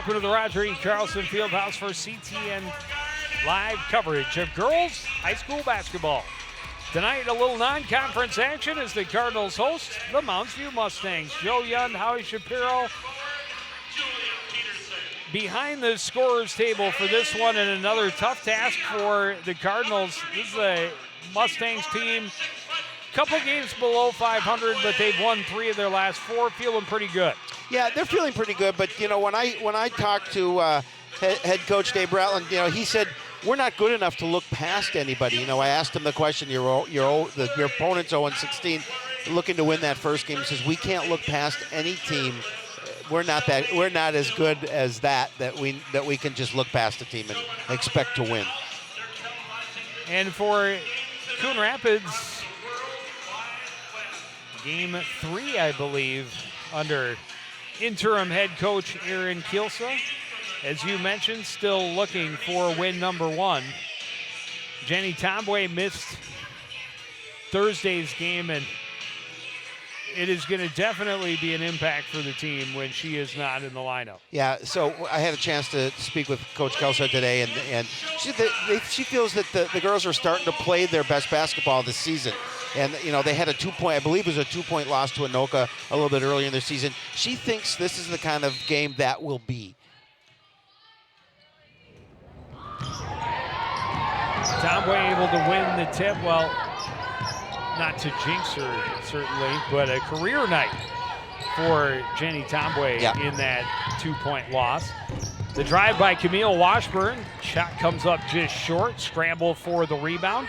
Welcome to the Roger E. Carlson Fieldhouse for CTN live coverage of girls high school basketball. Tonight, a little non-conference action as the Cardinals host the Mounds Mustangs. Joe Young, Howie Shapiro behind the scorers table for this one, and another tough task for the Cardinals. This is a Mustangs team, couple games below 500, but they've won 3 of their last 4, feeling pretty good. Yeah, they're feeling pretty good, but you know, when I talked to head coach Dave Bratland, you know, he said we're not good enough to look past anybody. You know, I asked him the question, your opponent's 0-16, looking to win that first game. He says we can't look past any team. We're not as good as that we can just look past a team and expect to win. And for Coon Rapids, game 3, I believe, under interim head coach Aaron Kielsa. As you mentioned, still looking for win number 1. Jenny Tomboy missed Thursday's game, and it is going to definitely be an impact for the team when she is not in the lineup. Yeah, so I had a chance to speak with Coach Kelso today, and she feels that the girls are starting to play their best basketball this season. And, you know, they had a 2-point, I believe it was a 2-point loss to Anoka a little bit earlier in the season. She thinks this is the kind of game that will be. Tomboy able to win the tip. Well, not to jinx her, certainly, but a career night for Jenny Tomboy in that 2-point loss. The drive by Camille Washburn. Shot comes up just short. Scramble for the rebound.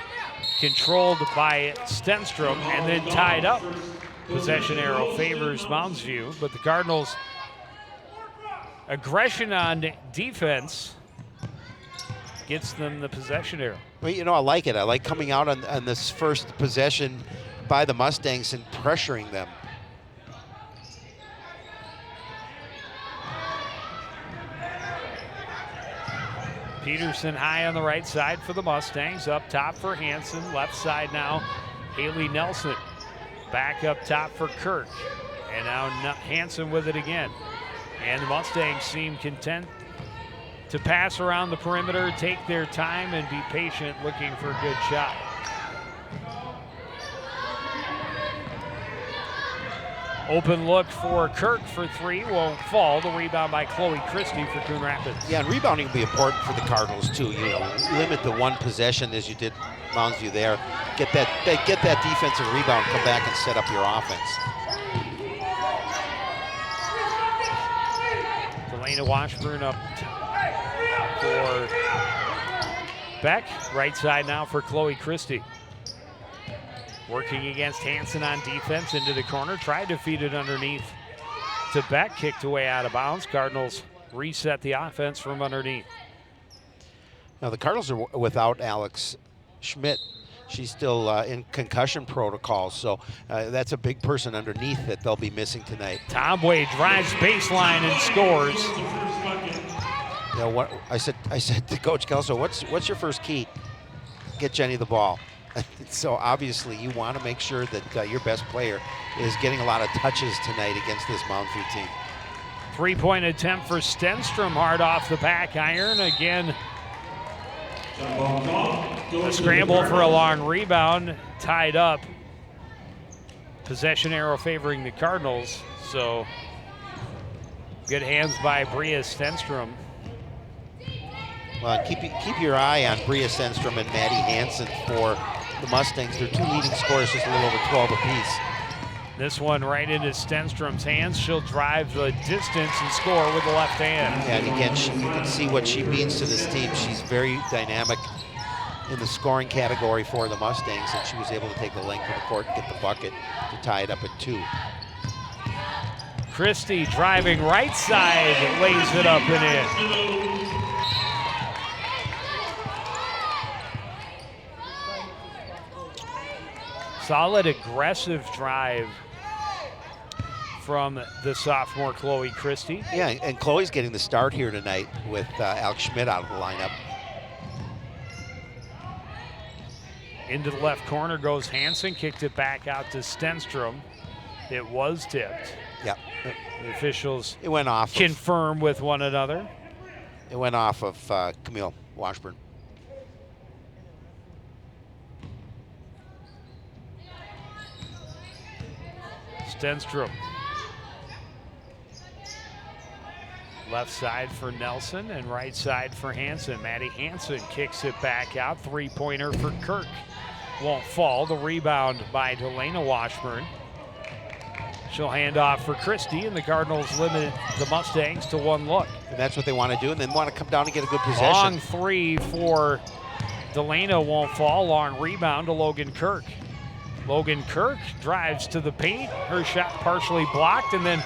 Controlled by Stenstrom and then tied up. Possession arrow favors Mounds View, but the Cardinals' aggression on defense gets them the possession arrow. Well, you know, I like it. I like coming out on this first possession by the Mustangs and pressuring them. Peterson high on the right side for the Mustangs. Up top for Hanson. Left side now, Haley Nelson. Back up top for Kirk. And now Hanson with it again. And the Mustangs seem content to pass around the perimeter, take their time, and be patient, looking for a good shot. Open look for Kirk for 3, won't fall. The rebound by Chloe Christie for Coon Rapids. Yeah, and rebounding will be important for the Cardinals too. You know, limit the one possession as you did Mounds View there. Get that defensive rebound, come back and set up your offense. Delana Washburn up for Beck. Right side now for Chloe Christie. Working against Hanson on defense into the corner. Tried to feed it underneath to Beck. Kicked away out of bounds. Cardinals reset the offense from underneath. Now the Cardinals are without Alex Schmidt. She's still in concussion protocol, so that's a big person underneath that they'll be missing tonight. Tomboy drives baseline and scores. You know what I said to Coach Kelso, what's your first key? Get Jenny the ball. So obviously you want to make sure that your best player is getting a lot of touches tonight against this Mounds View team. 3-point attempt for Stenstrom, hard off the back iron. Again, a scramble for a long rebound, tied up. Possession arrow favoring the Cardinals, so good hands by Bria Stenstrom. Well, keep your eye on Bria Stenstrom and Maddie Hansen for the Mustangs. Their 2 leading scorers, just a little over 12 apiece. This one right into Stenstrom's hands. She'll drive the distance and score with the left hand. Yeah, and again, you can see what she means to this team. She's very dynamic in the scoring category for the Mustangs, and she was able to take the length of the court and get the bucket to tie it up at 2. Christie driving right side, lays it up and in. Solid, aggressive drive from the sophomore Chloe Christie. Yeah, and Chloe's getting the start here tonight with Alex Schmidt out of the lineup. Into the left corner goes Hansen, kicked it back out to Stenstrom. It was tipped. Yep. The officials It went off. Confirm with one another. It went off of Camille Washburn. Stenstrom. Left side for Nelson and right side for Hansen. Maddie Hansen kicks it back out. Three-pointer for Kirk. Won't fall. The rebound by Delana Washburn. She'll hand off for Christie, and the Cardinals limit the Mustangs to one look. And that's what they want to do, and then want to come down and get a good possession. Long three for Delana won't fall. Long rebound to Logan Kirk. Logan Kirk drives to the paint. Her shot partially blocked, and then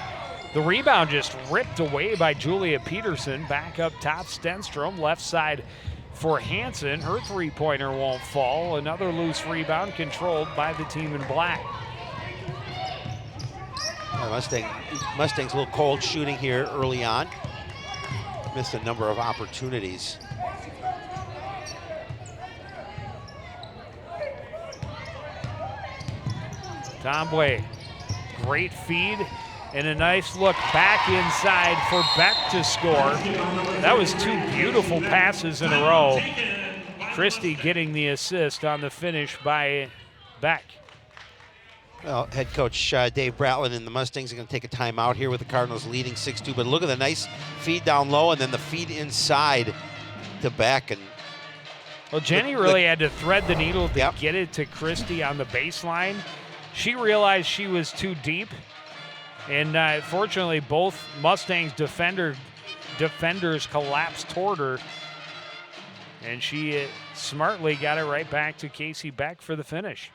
the rebound just ripped away by Julia Peterson. Back up top, Stenstrom. Left side for Hansen. Her three-pointer won't fall. Another loose rebound controlled by the team in black. Mustangs a little cold shooting here early on. Missed a number of opportunities. Tomboy, great feed and a nice look back inside for Beck to score. That was two beautiful passes in a row. Christie getting the assist on the finish by Beck. Well, head coach Dave Bratland and the Mustangs are going to take a timeout here with the Cardinals leading 6-2. But look at the nice feed down low and then the feed inside to Beck. And well, Jenny really had to thread the needle to get it to Christie on the baseline. She realized she was too deep. And fortunately, both Mustangs defenders collapsed toward her. And she smartly got it right back to Casey Beck for the finish.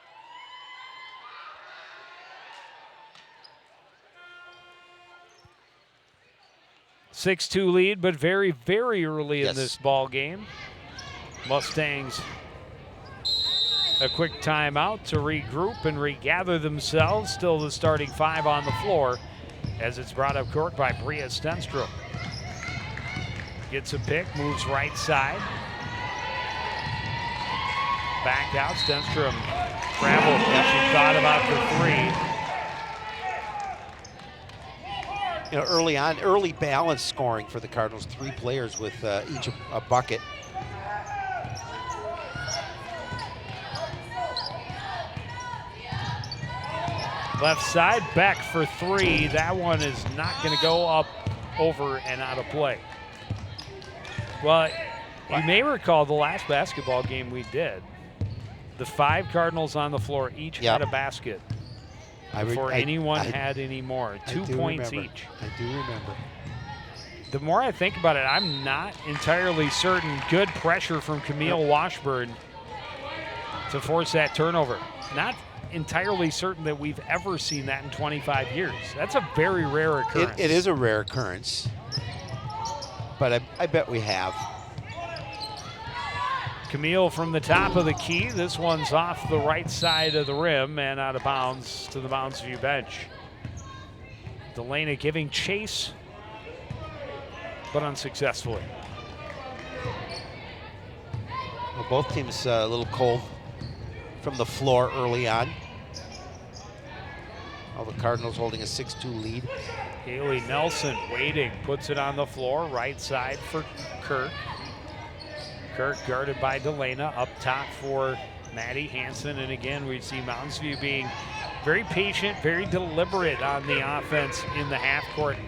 (6-2) lead, but very, very early in this ball game. Mustangs a quick timeout to regroup and regather themselves. Still the starting five on the floor as it's brought up court by Bria Stenstrom. Gets a pick, moves right side. Back out, Stenstrom traveled. She thought about the three. You know, early on, early balance scoring for the Cardinals. Three players with each a bucket. Left side, Beck for three. That one is not going to go up, over, and out of play. Well, you may recall the last basketball game we did. The five Cardinals on the floor each had a basket before anyone had any more. 2 points each. I do remember. The more I think about it, I'm not entirely certain. Good pressure from Camille Washburn to force that turnover. Not entirely certain that we've ever seen that in 25 years. That's a very rare occurrence. It is a rare occurrence, but I bet we have. Camille from the top of the key. This one's off the right side of the rim and out of bounds to the Mounds View bench. Delana giving chase, but unsuccessfully. Well, both teams a little cold from the floor early on. All the Cardinals holding a 6-2 lead. Haley Nelson waiting, puts it on the floor, right side for Kirk. Kirk guarded by Delana, up top for Maddie Hansen. And again, we see Mounds View being very patient, very deliberate on the offense in the half court.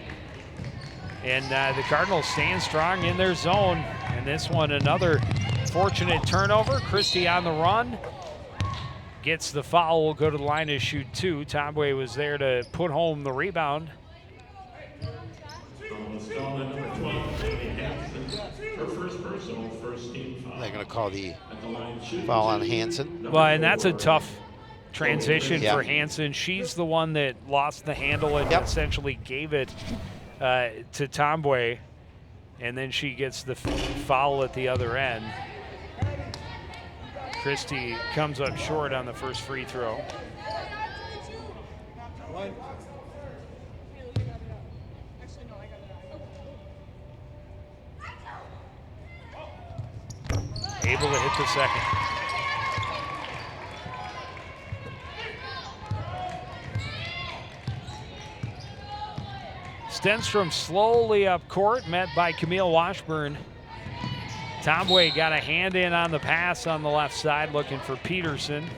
And the Cardinals staying strong in their zone. And this one, another fortunate turnover. Christie on the run. Gets the foul, will go to the line to shoot two. Tomboy was there to put home the rebound. They're going to call the foul on Hansen. Well, and that's a tough transition for Hansen. She's the one that lost the handle and essentially gave it to Tomboy, and then she gets the foul at the other end. Christie comes up short on the first free throw. Able to hit the second. Stenstrom slowly up court, met by Camille Washburn. Tombway got a hand in on the pass on the left side, looking for Peterson.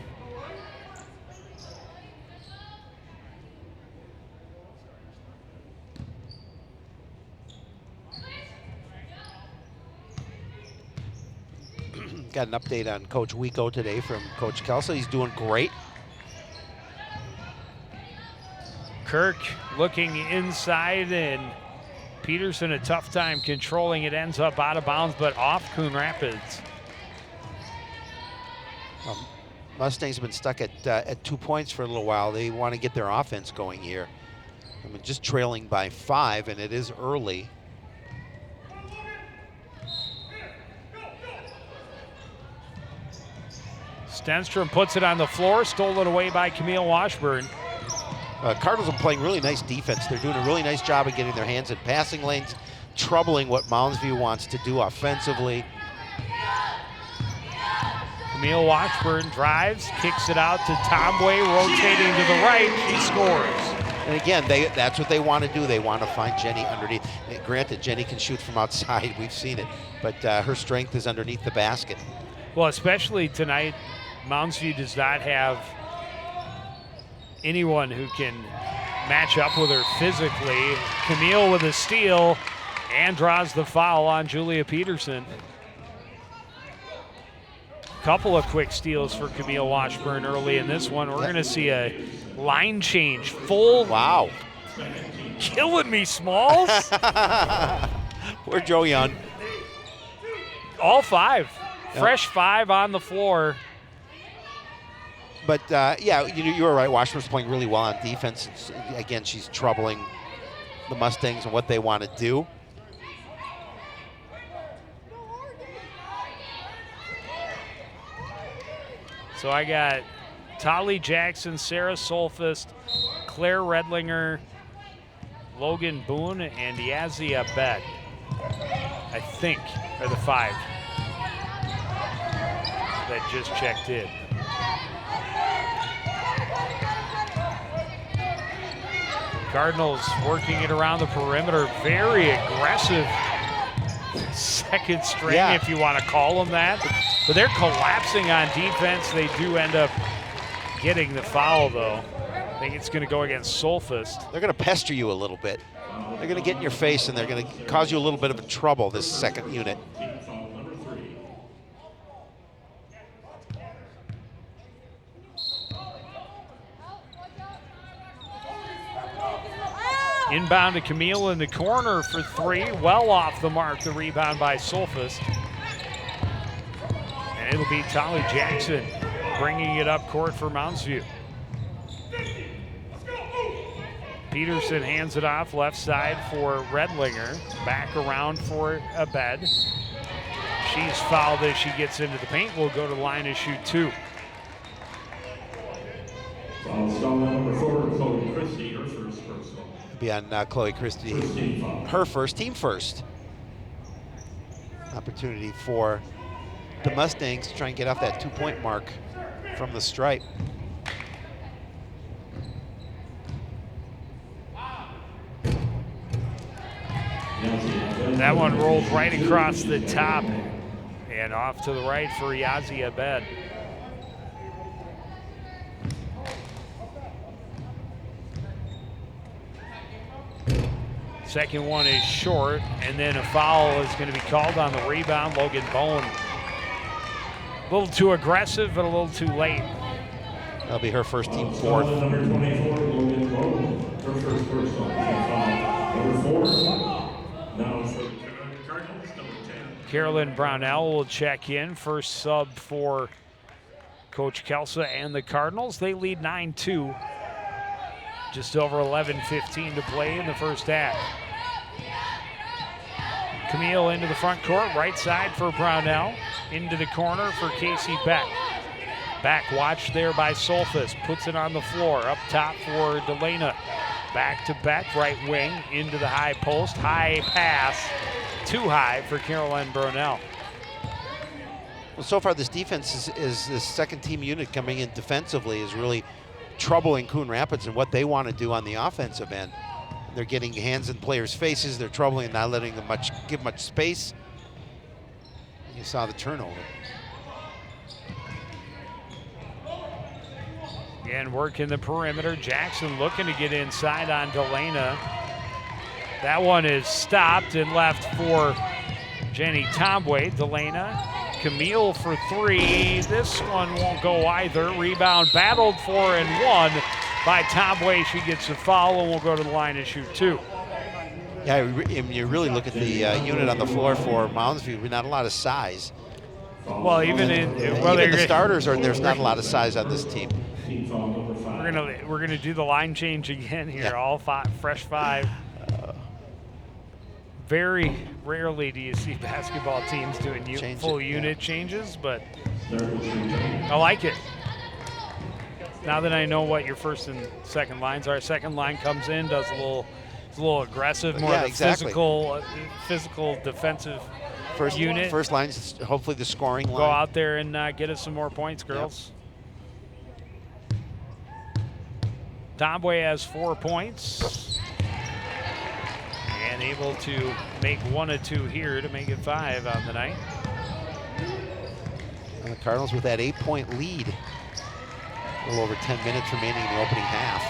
Got an update on Coach Wico today from Coach Kelso. He's doing great. Kirk looking inside, and Peterson a tough time controlling it. Ends up out of bounds, but off Coon Rapids. Mustangs have been stuck at 2 points for a little while. They want to get their offense going here. I mean, just trailing by 5, and it is early. Stenstrom puts it on the floor, stolen away by Camille Washburn. Cardinals are playing really nice defense. They're doing a really nice job of getting their hands in passing lanes, troubling what Moundsview wants to do offensively. Camille Washburn drives, kicks it out to Tombway, rotating to the right. She scores. And again, that's what they want to do. They want to find Jenny underneath. Granted, Jenny can shoot from outside. We've seen it. But her strength is underneath the basket. Well, especially tonight, Moundsview does not have anyone who can match up with her physically. Camille with a steal and draws the foul on Julia Peterson. Couple of quick steals for Camille Washburn early in this one. We're going to see a line change. Full. Wow. Killing me, Smalls. Where's Joe Young? All 5. Fresh 5 on the floor. But, yeah, you were right. Washburn's playing really well on defense. Again, she's troubling the Mustangs and what they want to do. So I got Tolly Jackson, Sarah Solfist, Claire Redlinger, Logan Boone, and Yazzie Abed, I think, are the 5 that just checked in. Cardinals working it around the perimeter. Very aggressive second string, if you want to call them that. But they're collapsing on defense. They do end up getting the foul, though. I think it's going to go against Solfist. They're going to pester you a little bit. They're going to get in your face, and they're going to cause you a little bit of trouble, this second unit. Inbound to Camille in the corner for 3. Well off the mark, the rebound by Solfist. And it'll be Tolly Jackson bringing it up court for Moundsview. Peterson hands it off left side for Redlinger. Back around for Abed. She's fouled as she gets into the paint. Will go to the line to shoot 2. Number 4, Chloe Christie, her first personal. Be on Chloe Christie, her first, team first. Opportunity for the Mustangs to try and get off that 2-point mark from the stripe. That one rolled right across the top and off to the right for Yazzie Abed. Second one is short, and then a foul is going to be called on the rebound. Logan Bone. A little too aggressive, but a little too late. That'll be her first, team 4th. Number 24, Logan Bone, her first personal. Number 4. Now for the Cardinals, number 10. Carolyn Brownell will check in. First sub for Coach Kelsa and the Cardinals. They lead 9-2. Just over 11:15 to play in the first half. Camille into the front court, right side for Brownell. Into the corner for Casey Beck. Back watched there by Solfist. Puts it on the floor. Up top for Delana. Back to Beck, right wing, into the high post. High pass, too high for Caroline Brownell. Well, so far this defense is this second team unit coming in defensively is really troubling Coon Rapids and what they want to do on the offensive end. They're getting hands in players' faces. They're troubling and not letting them give much space. You saw the turnover. Again, working the perimeter. Jackson looking to get inside on Delana. That one is stopped and left for Jenny Tombway. Delana, Camille for 3. This one won't go either. Rebound battled for and won by Tombway. She gets a foul and will go to the line and shoot 2. Yeah, you really look at the unit on the floor for Mounds View, not a lot of size. Well, even the starters there's not a lot of size on this team. We're gonna do the line change again here. Yeah. All fresh 5. Very rarely do you see basketball teams doing full unit changes, but I like it. Now that I know what your first and second lines are, second line comes in, does it's a little aggressive, more of a physical defensive unit. First line's hopefully the scoring line. Go out there and get us some more points, girls. Yep. Tombway has 4 points. And able to make 1 of 2 here to make it 5 on the night. And the Cardinals with that 8-point lead. A little over 10 minutes remaining in the opening half.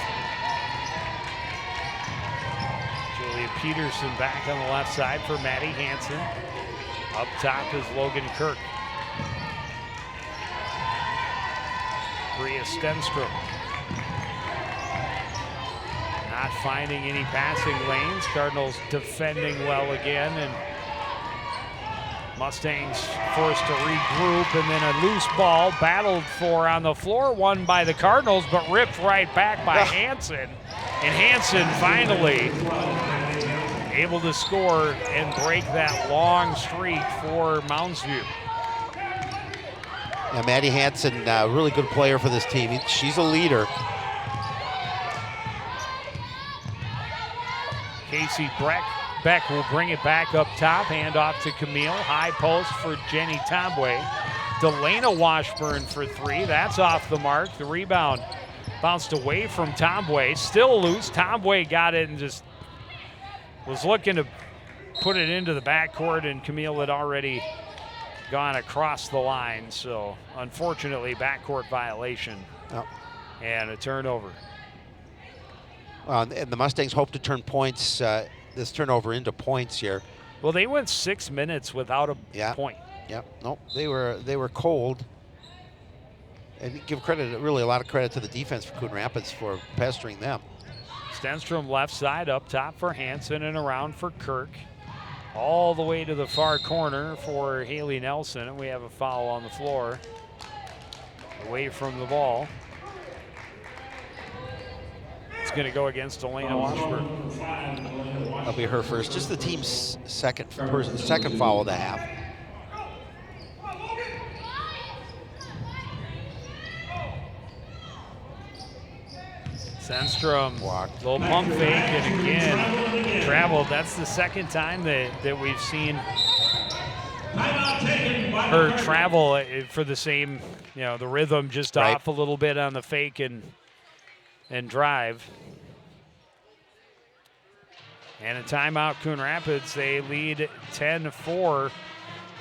Julia Peterson back on the left side for Maddie Hansen. Up top is Logan Kirk. Bria Stenstrom. Not finding any passing lanes. Cardinals defending well again, and Mustangs forced to regroup, and then a loose ball battled for on the floor, won by the Cardinals, but ripped right back by Hansen. And Hansen finally able to score and break that long streak for Mounds View. Yeah, Maddie Hansen, really good player for this team. She's a leader. Casey Beck will bring it back up top. Hand off to Camille. High post for Jenny Tombway. Delana Washburn for 3. That's off the mark. The rebound bounced away from Tombway. Still loose. Tombway got it and just was looking to put it into the backcourt, and Camille had already gone across the line. So unfortunately, backcourt violation and a turnover. And the Mustangs hope to turn points, this turnover into points here. Well, they went 6 minutes without a point. Yep. Nope. They were cold. And give credit, really a lot of credit to the defense for Coon Rapids for pestering them. Stenstrom left side up top for Hansen and around for Kirk. All the way to the far corner for Haley Nelson, and we have a foul on the floor. Away from the ball. It's going to go against Delana Washburn. That'll be her first. Just the team's second foul of the half. Stenstrom, little pump fake, and again traveled. That's the second time that we've seen her travel for the same, the rhythm just off a little bit on the fake and drive. And a timeout, Coon Rapids. They lead 10-4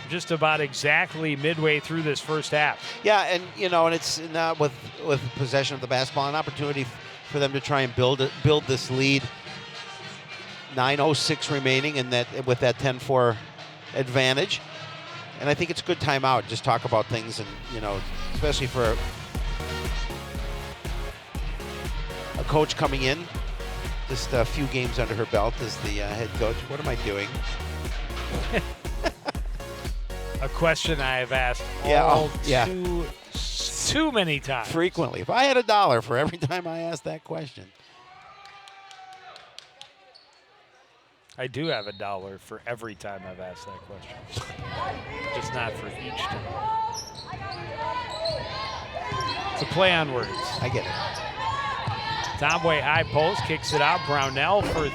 just about exactly midway through this first half. Yeah, and and it's not with possession of the basketball, an opportunity for them to try and build this lead. 9:06 remaining, and with that 10-4 advantage. And I think it's a good timeout. Just talk about things, and especially for a coach coming in, just a few games under her belt as the head coach. What am I doing? A question I have asked too many times. Frequently. If I had $1 for every time I asked that question. I do have $1 for every time I've asked that question. Just not for each time. It's a play on words. I get it. Tombway high post, kicks it out. Brownell for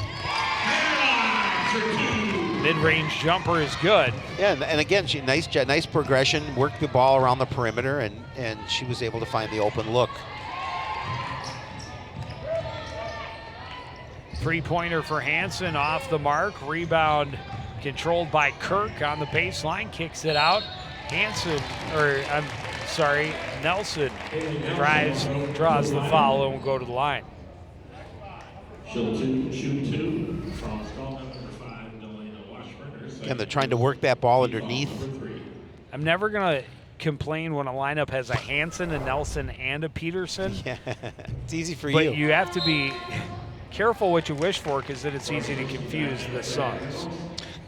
mid-range jumper is good. Yeah, and again, she nice progression, worked the ball around the perimeter, and she was able to find the open look. Three-pointer for Hansen, off the mark. Rebound controlled by Kirk on the baseline, kicks it out. Nelson draws the foul and will go to the line. Shoot two from Stallman, number 5, Delana Washburn. And they're trying to work that ball underneath. I'm never going to complain when a lineup has a Hansen, a Nelson, and a Peterson. Yeah, it's easy for But you have to be careful what you wish for, because then it's easy to confuse the Suns.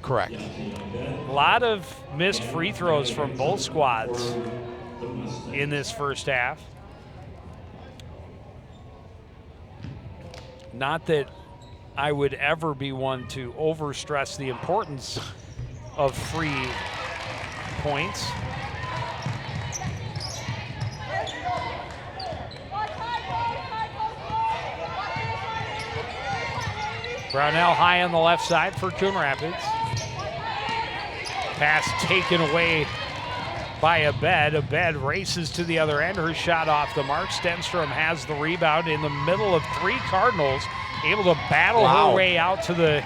Correct. A lot of missed free throws from both squads in this first half. Not that I would ever be one to overstress the importance of free points. Brownell high on the left side for Coon Rapids. Pass taken away by Abed. Abed races to the other end. Her shot off the mark. Stenstrom has the rebound in the middle of 3 Cardinals. Able to battle her way out to the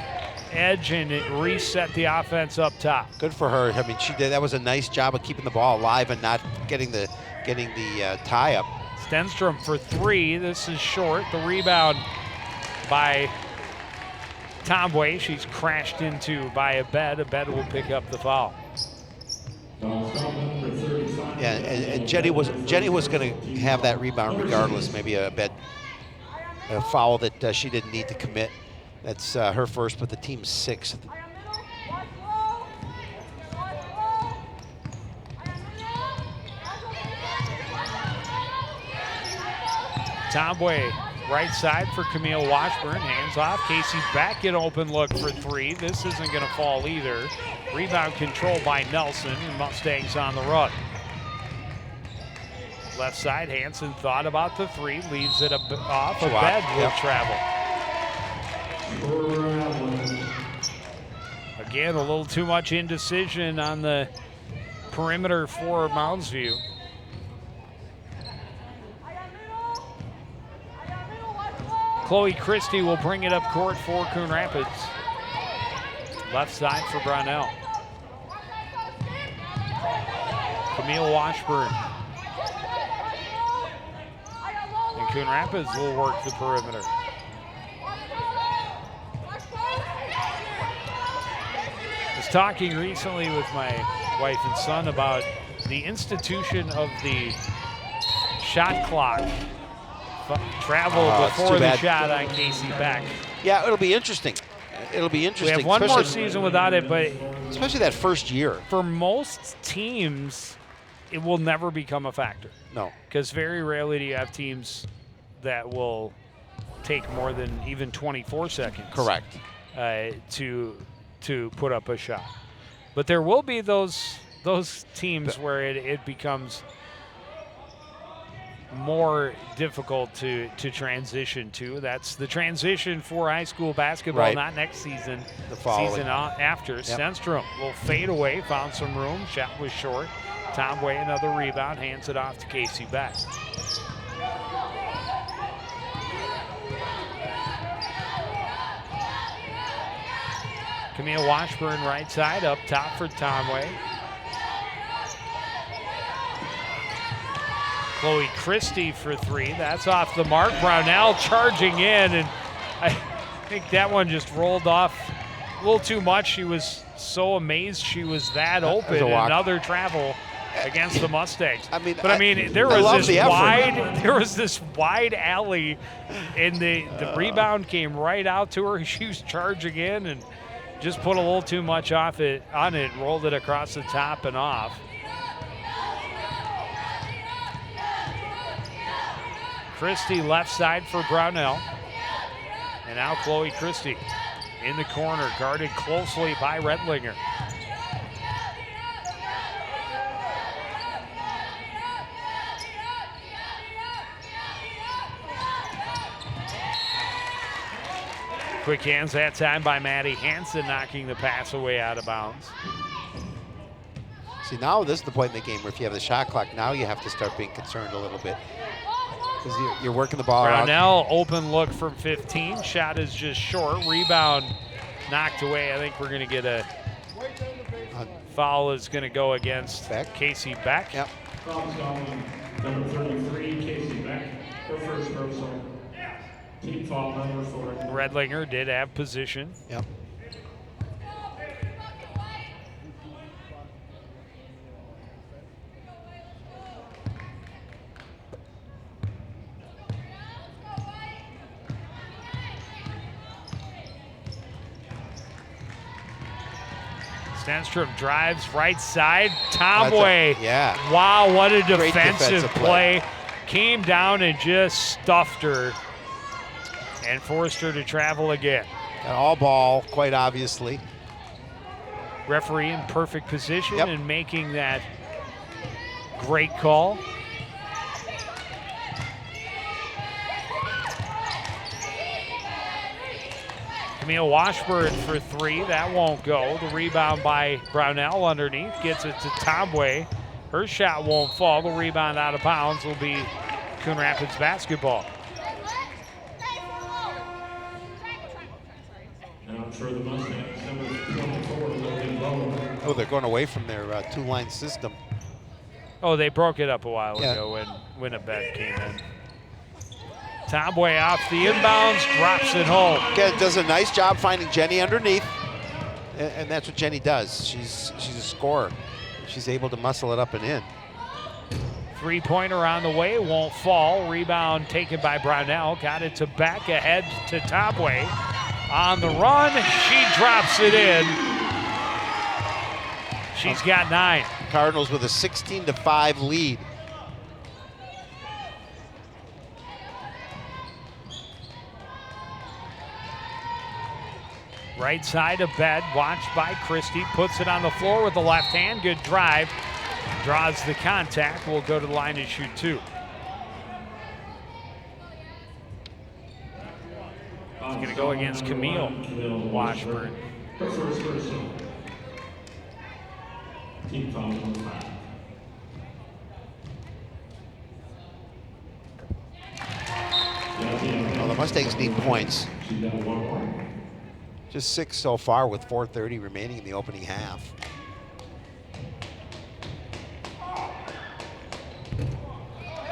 edge and reset the offense up top. Good for her. I mean, she did. That was a nice job of keeping the ball alive and not getting the tie up. Stenstrom for 3. This is short. The rebound by Tomway. She's crashed into by Abed. Abed will pick up the foul. Yeah, and Jenny was going to have that rebound regardless. Maybe a foul that she didn't need to commit. That's her first, but the team's 6th. Tomway, right side for Camille Washburn. Hands off. Casey back in open look for 3. This isn't going to fall either. Rebound controlled by Nelson, and Mustangs on the run. Left side, Hansen thought about the 3, leaves it off. Abed will travel. Again, a little too much indecision on the perimeter for Mounds View. Chloe Christie will bring it up court for Coon Rapids. Left side for Brownell. Camille Washburn. And Coon Rapids will work the perimeter. I was talking recently with my wife and son about the institution of the shot clock. Travel before the shot on Casey Beck. Yeah, it'll be interesting. It'll be interesting. We have one more season without it, but especially that first year. For most teams, it will never become a factor. No. Because very rarely do you have teams that will take more than even 24 seconds. Correct. To put up a shot. But there will be those teams where it becomes more difficult to transition to. That's the transition for high school basketball, right. Not next season. The following. Season after. Yep. Stenstrom will fade away, found some room. Shot was short. Tomway another rebound, hands it off to Casey Beck. Camille Washburn right side, up top for Tomway. Chloe Christie for 3. That's off the mark. Brownell charging in, and I think that one just rolled off a little too much. She was so amazed she was that open. Another travel against the Mustangs. I mean, there was this wide alley, and the rebound came right out to her. She was charging in and just put a little too much on it, rolled it across the top and off. Christie left side for Brownell. And now Chloe Christie in the corner, guarded closely by Redlinger. Quick hands that time by Maddie Hansen, knocking the pass away out of bounds. See, now this is the point in the game where if you have the shot clock, now you have to start being concerned a little bit. because you're working the ball out. Brownell, open look from 15. Shot is just short. Rebound knocked away. I think we're going to get a foul is going to go against Casey Beck. Yep. Number 33, Casey Beck, her first personal. Team foul number 4. Redlinger did have position. Yep. Stenstrom drives right side. Tomway. Yeah. Wow, what a Great defensive play. Came down and just stuffed her and forced her to travel again. Got all ball, quite obviously. Referee in perfect position and making that great call. Camille Washburn for 3. That won't go. The rebound by Brownell underneath. Gets it to Tomway. Her shot won't fall. The rebound out of bounds will be Coon Rapids basketball. Now for the Mustangs, number 24, Logan Bowen. Oh, they're going away from their two-line system. Oh, they broke it up a while ago when a bet came in. Tomway off the inbounds, drops it home. Again, does a nice job finding Jenny underneath, and that's what Jenny does. She's a scorer. She's able to muscle it up and in. Three-pointer on the way, won't fall. Rebound taken by Brownell. Got it to Beck, ahead to Tomway. On the run, she drops it in. She's got 9. Cardinals with a 16-5 lead. Right side of Bed, watched by Christie, puts it on the floor with the left hand. Good drive, draws the contact. Will go to the line and shoot 2. He's going to go against Camille Washburn. Her first personal. Team foul number 5. Well, the Mustangs need points. She's got 1 more. Just 6 so far with 4:30 remaining in the opening half.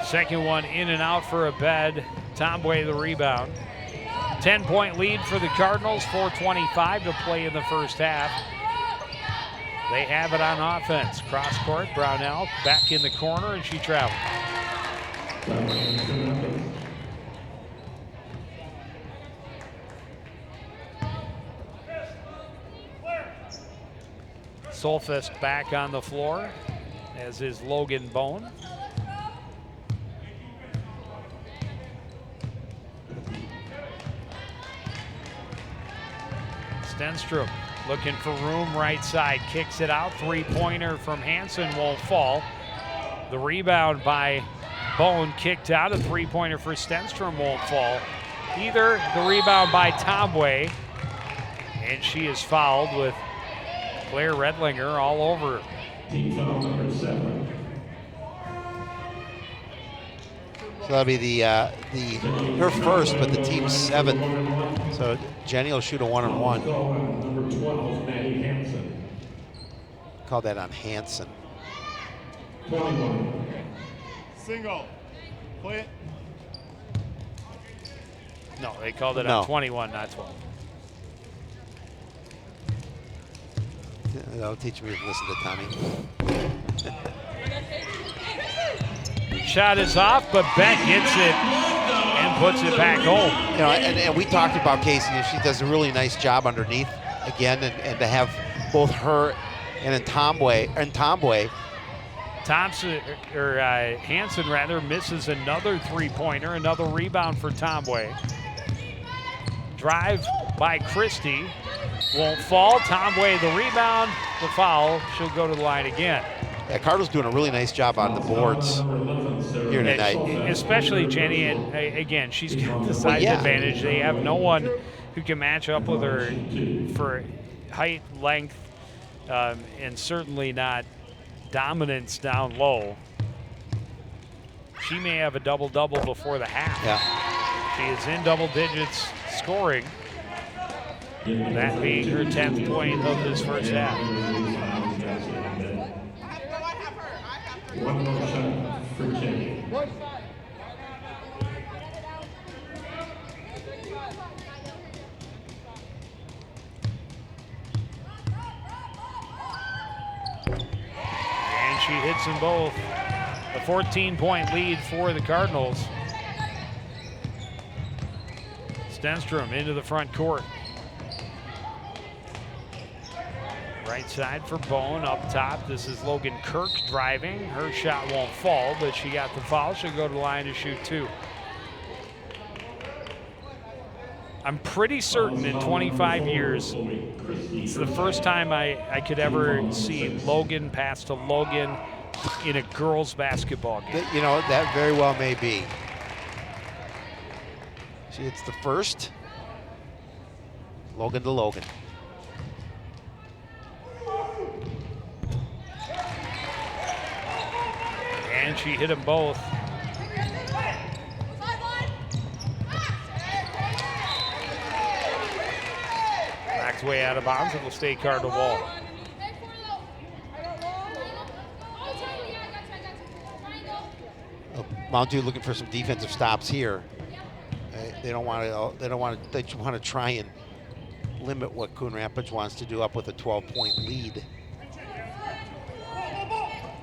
Second one in and out for a Bed. Tomway the rebound. 10-point lead for the Cardinals, 4:25 to play in the first half. They have it on offense. Cross court, Brownell back in the corner, and she travels. Solfest back on the floor, as is Logan Bone. Stenstrom looking for room right side, kicks it out. 3-pointer from Hansen won't fall. The rebound by Bone kicked out. A 3-pointer for Stenstrom won't fall either. The rebound by Tomway, and she is fouled with Claire Redlinger all over. Team foul number 7. So that'll be her first, but the team's 7th. So Jenny will shoot a 1-on-1. Number 12, Maddie Hansen. Call that on Hansen. 21. Single. Quit. No, they called it on 21, not 12. That'll teach me to listen to Tommy. Shot is off, but Beck gets it and puts it back home. You know, and we talked about Casey, and she does a really nice job underneath again, and to have both her and Tomway. Hansen rather misses another 3-pointer, another rebound for Tomway. Drive by Christie, won't fall. Tomway the rebound, the foul. She'll go to the line again. Yeah, Cardinals doing a really nice job on the boards here tonight. Especially Jenny, and again, she's got the size advantage. They have no one who can match up with her for height, length, and certainly not dominance down low. she may have a double-double before the half. Yeah. She is in double digits scoring. That being her 10th point of this first half. One more shot for Jenny. And she hits them both. A 14-point lead for the Cardinals. Stenstrom into the front court. Right side for Bone up top. This is Logan Kirk driving. Her shot won't fall, but she got the foul. She'll go to the line to shoot 2. I'm pretty certain in 25 years, it's the first time I could ever see Logan pass to Logan in a girls' basketball game. You know, that very well may be. See, it's the first. Logan to Logan. And she hit them both. Backed way out of bounds. It will stay Cardinal ball. Mounds View looking for some defensive stops here. They don't want to. They just want to try and limit what Coon Rapids wants to do up with a 12-point lead.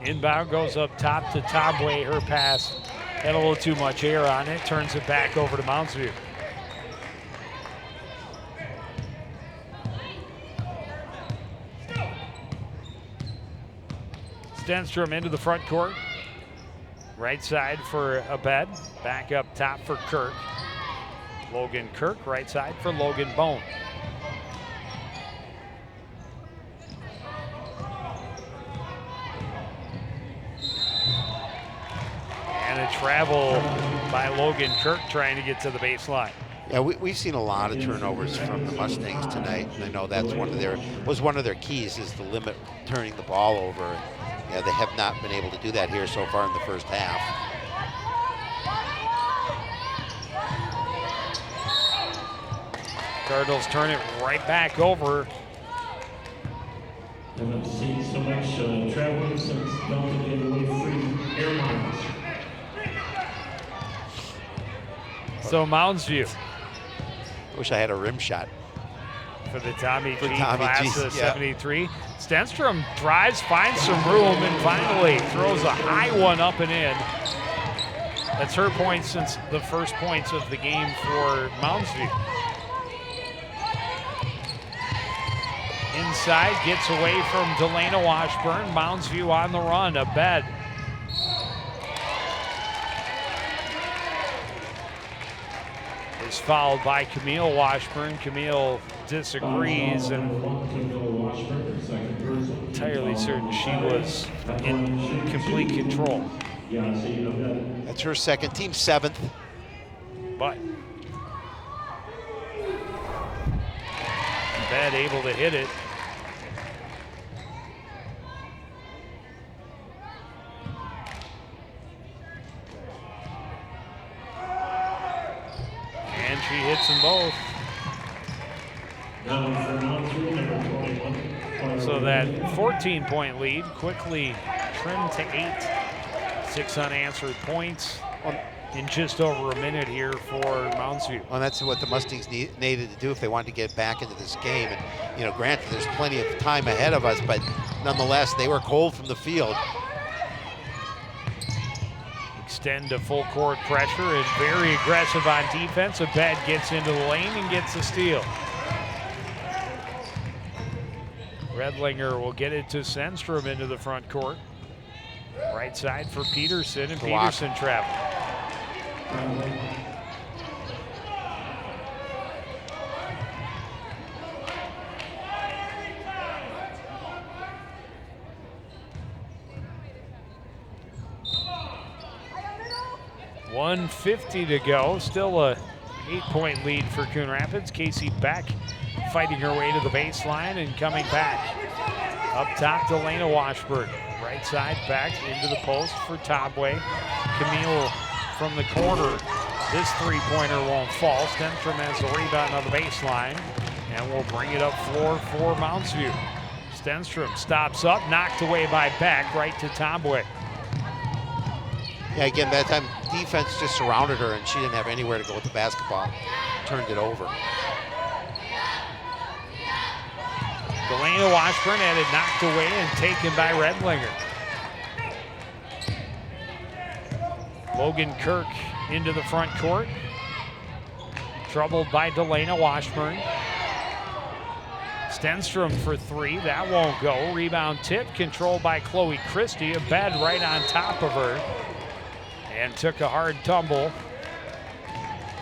Inbound goes up top to Tomway. Her pass had a little too much air on it. Turns it back over to Mounds View. Stenstrom into the front court. Right side for Abed. Back up top for Kirk. Logan Kirk, right side for Logan Bone. And a travel by Logan Kirk trying to get to the baseline. Yeah, we've seen a lot of turnovers from the Mustangs tonight, and I know that's one of their keys is to limit turning the ball over. Yeah, they have not been able to do that here so far in the first half. Cardinals turn it right back over. Haven't seen so much traveling since Dalton gave away free air miles. So Mounds View. Wish I had a rim shot. For the Tommy G Tommy class G, of 73. Stenstrom drives, finds some room, and finally throws a high one up and in. That's her point since the first points of the game for Mounds View. Inside, gets away from Delana Washburn. Mounds View on the run, Abed. Is fouled by Camille Washburn. Camille disagrees and entirely certain she was in complete control. That's her second, team 7th. But Abed able to hit it. And she hits them both. So that 14-point lead quickly trimmed to 8. 6 unanswered points in just over a minute here for Mounds View. Well, that's what the Mustangs needed to do if they wanted to get back into this game. And, you know, granted, there's plenty of time ahead of us, but nonetheless, they were cold from the field. Extend to full court pressure and very aggressive on defense. Abed gets into the lane and gets the steal. Redlinger will get it to Stenstrom into the front court. Right side for Peterson, and Peterson travel. .150 to go. Still a 8-point lead for Coon Rapids. Casey Beck fighting her way to the baseline and coming back. Up top, Delana Washburn. Right side, back into the post for Tobway. Camille from the corner. This three-pointer won't fall. Stenstrom has the rebound on the baseline, and we'll bring it up floor for Mounds View. Stenstrom stops up, knocked away by Beck, right to Tobway. Yeah, again, that time defense just surrounded her, and she didn't have anywhere to go with the basketball. Turned it over. Delana Washburn had it knocked away and taken by Redlinger. Logan Kirk into the front court. Troubled by Delana Washburn. Stenstrom for three, that won't go. Rebound tip, controlled by Chloe Christie. A bed right on top of her. And took a hard tumble.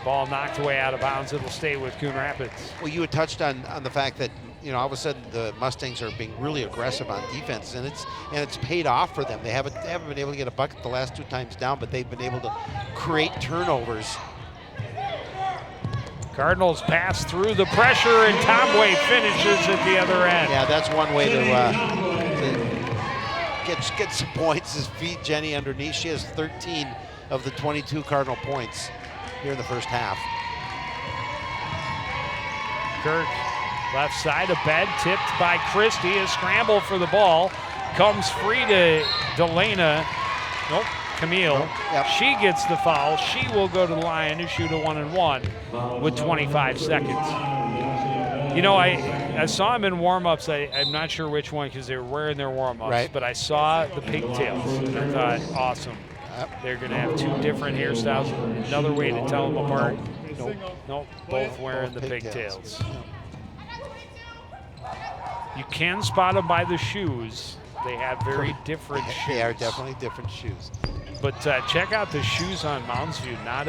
Ball knocked away out of bounds. It'll stay with Coon Rapids. Well, you had touched on the fact that, you know, all of a sudden the Mustangs are being really aggressive on defense, and it's paid off for them. They haven't been able to get a bucket the last 2 times down, but they've been able to create turnovers. Cardinals pass through the pressure, and Tobway finishes at the other end. Yeah, that's one way to get some points, is feed Jenny underneath. She has 13 of the 22 Cardinal points here in the first half. Kirk, left side, a bed tipped by Christie. A scramble for the ball. Comes free to Delana. Nope, Camille. Nope, yep. She gets the foul. She will go to the line and shoot a 1-and-1 with 25 seconds. You know, I saw him in warm-ups. I'm not sure which one because they were wearing their warm-ups, right. But I saw the pigtails. And I thought, awesome. They're going to have 2 different hairstyles. Another way to tell them apart. Nope, both wearing the pigtails. You can spot them by the shoes. They have very different shoes. They are definitely different shoes. But check out the shoes on Mounds View. Not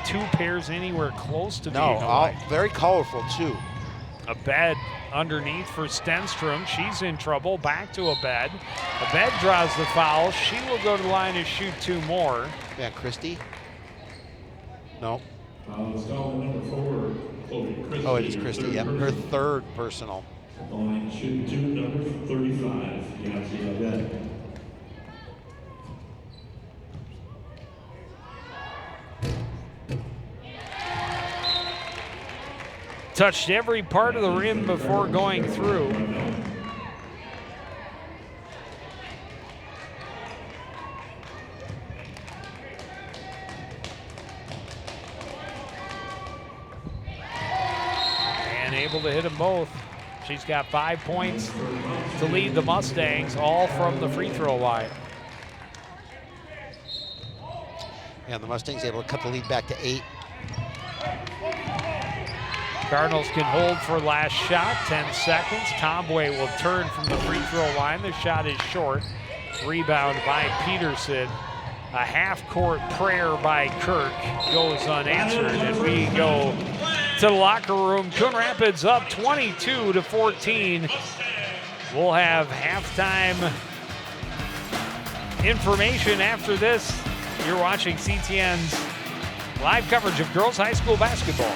2 pairs anywhere close to being alike. Very colorful too. A bed underneath for Stenstrom. She's in trouble. Back to a bed. A bed draws the foul. She will go to the line and shoot 2 more. Yeah, Christie. No. Number 4, Chloe Christie. Oh, it is Christie. Yeah, her 3rd personal. Line shoot 2, number 35. Yahtzee Abed. Touched every part of the rim before going through. And able to hit them both. She's got 5 points to lead the Mustangs, all from the free throw line. And the Mustangs able to cut the lead back to 8. Cardinals can hold for last shot, 10 seconds. Tobway will turn from the free throw line. The shot is short. Rebound by Peterson. A half-court prayer by Kirk goes unanswered, and we go to the locker room. Coon Rapids up 22-14. We'll have halftime information after this. You're watching CTN's live coverage of girls high school basketball.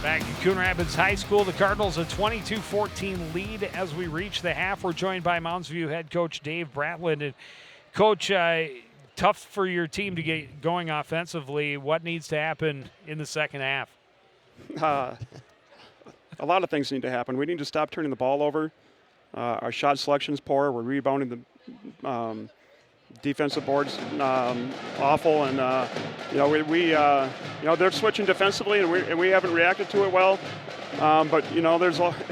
Back at Coon Rapids High School, the Cardinals a 22-14 lead as we reach the half. We're joined by Mounds View head coach Dave Bratland. And Coach, tough for your team to get going offensively. What needs to happen in the second half? A lot of things need to happen. We need to stop turning the ball over. Our shot selection's poor. We're rebounding the defensive boards awful, and they're switching defensively, and we haven't reacted to it well. But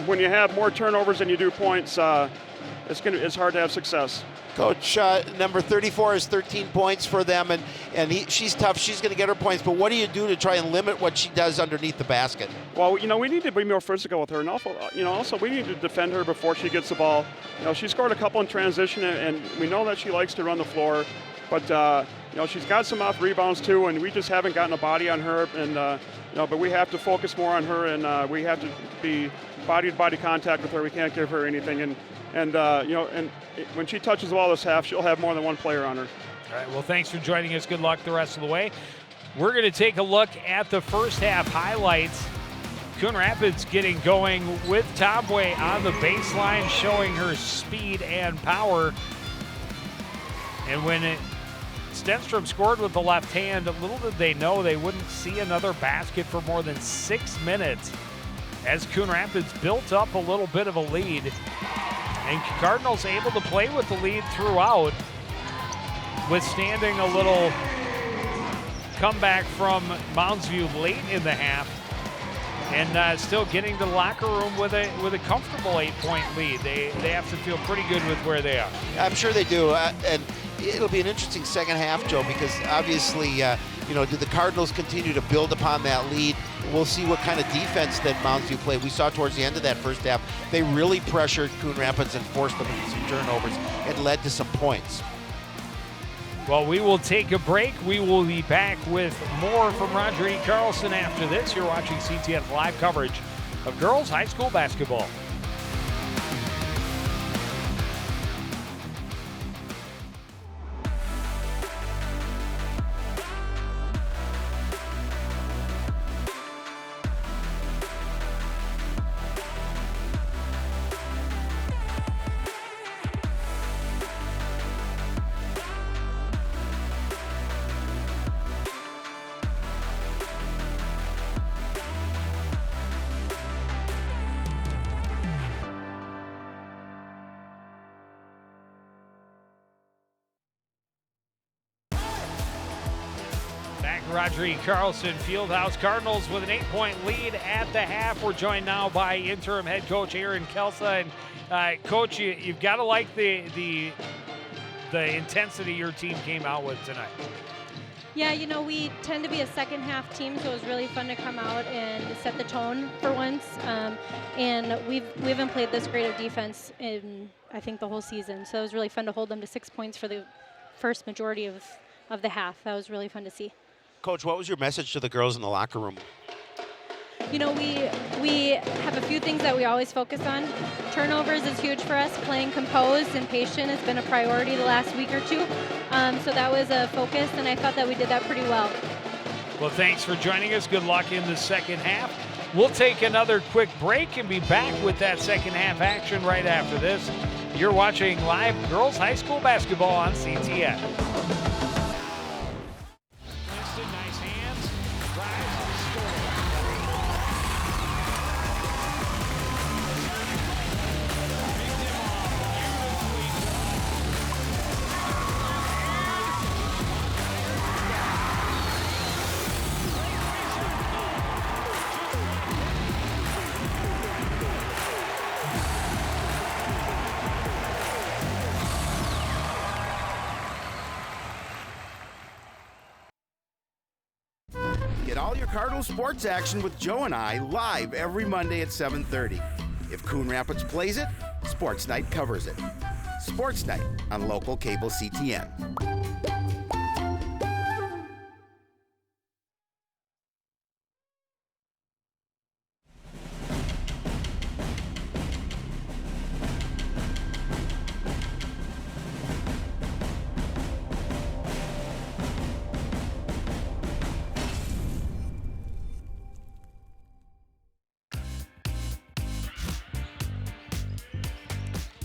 when you have more turnovers than you do points, it's hard to have success. Coach, number 34 has 13 points for them, and she's tough. She's going to get her points, but what do you do to try and limit what she does underneath the basket? Well, we need to be more physical with her, and also we need to defend her before she gets the ball. She scored a couple in transition, and we know that she likes to run the floor, but she's got some off rebounds too, and we just haven't gotten a body on her, and but we have to focus more on her, and we have to be body-to-body contact with her. We can't give her anything, and when she touches the ball this half, she'll have more than one player on her. All right, well, thanks for joining us. Good luck the rest of the way. We're going to take a look at the first half highlights. Coon Rapids getting going with Tomboy on the baseline, showing her speed and power. And when Stenstrom scored with the left hand, little did they know they wouldn't see another basket for more than 6 minutes as Coon Rapids built up a little bit of a lead. And Cardinals able to play with the lead throughout, withstanding a little comeback from Mounds View late in the half, and still getting to the locker room with a comfortable 8-point lead. They have to feel pretty good with where they are. I'm sure they do, and it'll be an interesting second half, Joe, because obviously, do the Cardinals continue to build upon that lead? We'll see what kind of defense that Mounds View play. We saw towards the end of that first half, they really pressured Coon Rapids and forced them into some turnovers and led to some points. Well, we will take a break. We will be back with more from Roger E. Carlson after this. You're watching CTN live coverage of girls high school basketball. Roger E. Carlson, Fieldhouse Cardinals with an 8-point lead at the half. We're joined now by interim head coach Aaron Kelsa. And Coach, you've got to like the intensity your team came out with tonight. Yeah, we tend to be a second half team, so it was really fun to come out and set the tone for once. And we haven't played this great of defense in, I think, the whole season. So it was really fun to hold them to 6 points for the first majority of the half. That was really fun to see. Coach, what was your message to the girls in the locker room? We have a few things that we always focus on. Turnovers is huge for us. Playing composed and patient has been a priority the last week or two. So that was a focus, and I thought that we did that pretty well. Well, thanks for joining us. Good luck in the second half. We'll take another quick break and be back with that second half action right after this. You're watching live girls high school basketball on CTN. All your Cardinal sports action with Joe and I live every Monday at 7:30. If Coon Rapids plays it, Sports Night covers it. Sports Night on local cable CTN.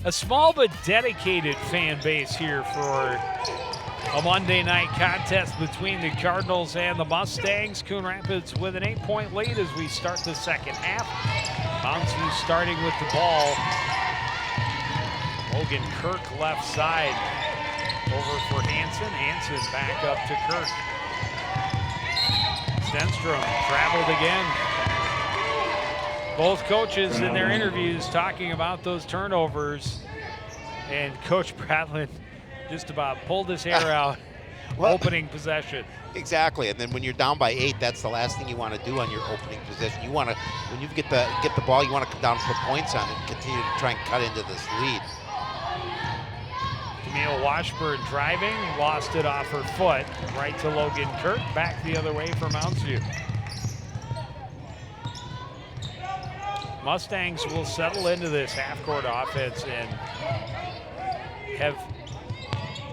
A small but dedicated fan base here for a Monday night contest between the Cardinals and the Mustangs. Coon Rapids with an 8-point lead as we start the second half. Mounds starting with the ball. Logan Kirk left side. Over for Hansen. Hansen back up to Kirk. Stenstrom traveled again. Both coaches in their interviews talking about those turnovers. And Coach Bradlin just about pulled his hair out. Well, opening possession. Exactly, and then when you're down by 8, that's the last thing you want to do on your opening possession. You want to, when you get the ball, you want to come down and put points on it and continue to try and cut into this lead. Camille Washburn driving, lost it off her foot, right to Logan Kirk, back the other way for Mounds View. Mustangs will settle into this half-court offense and have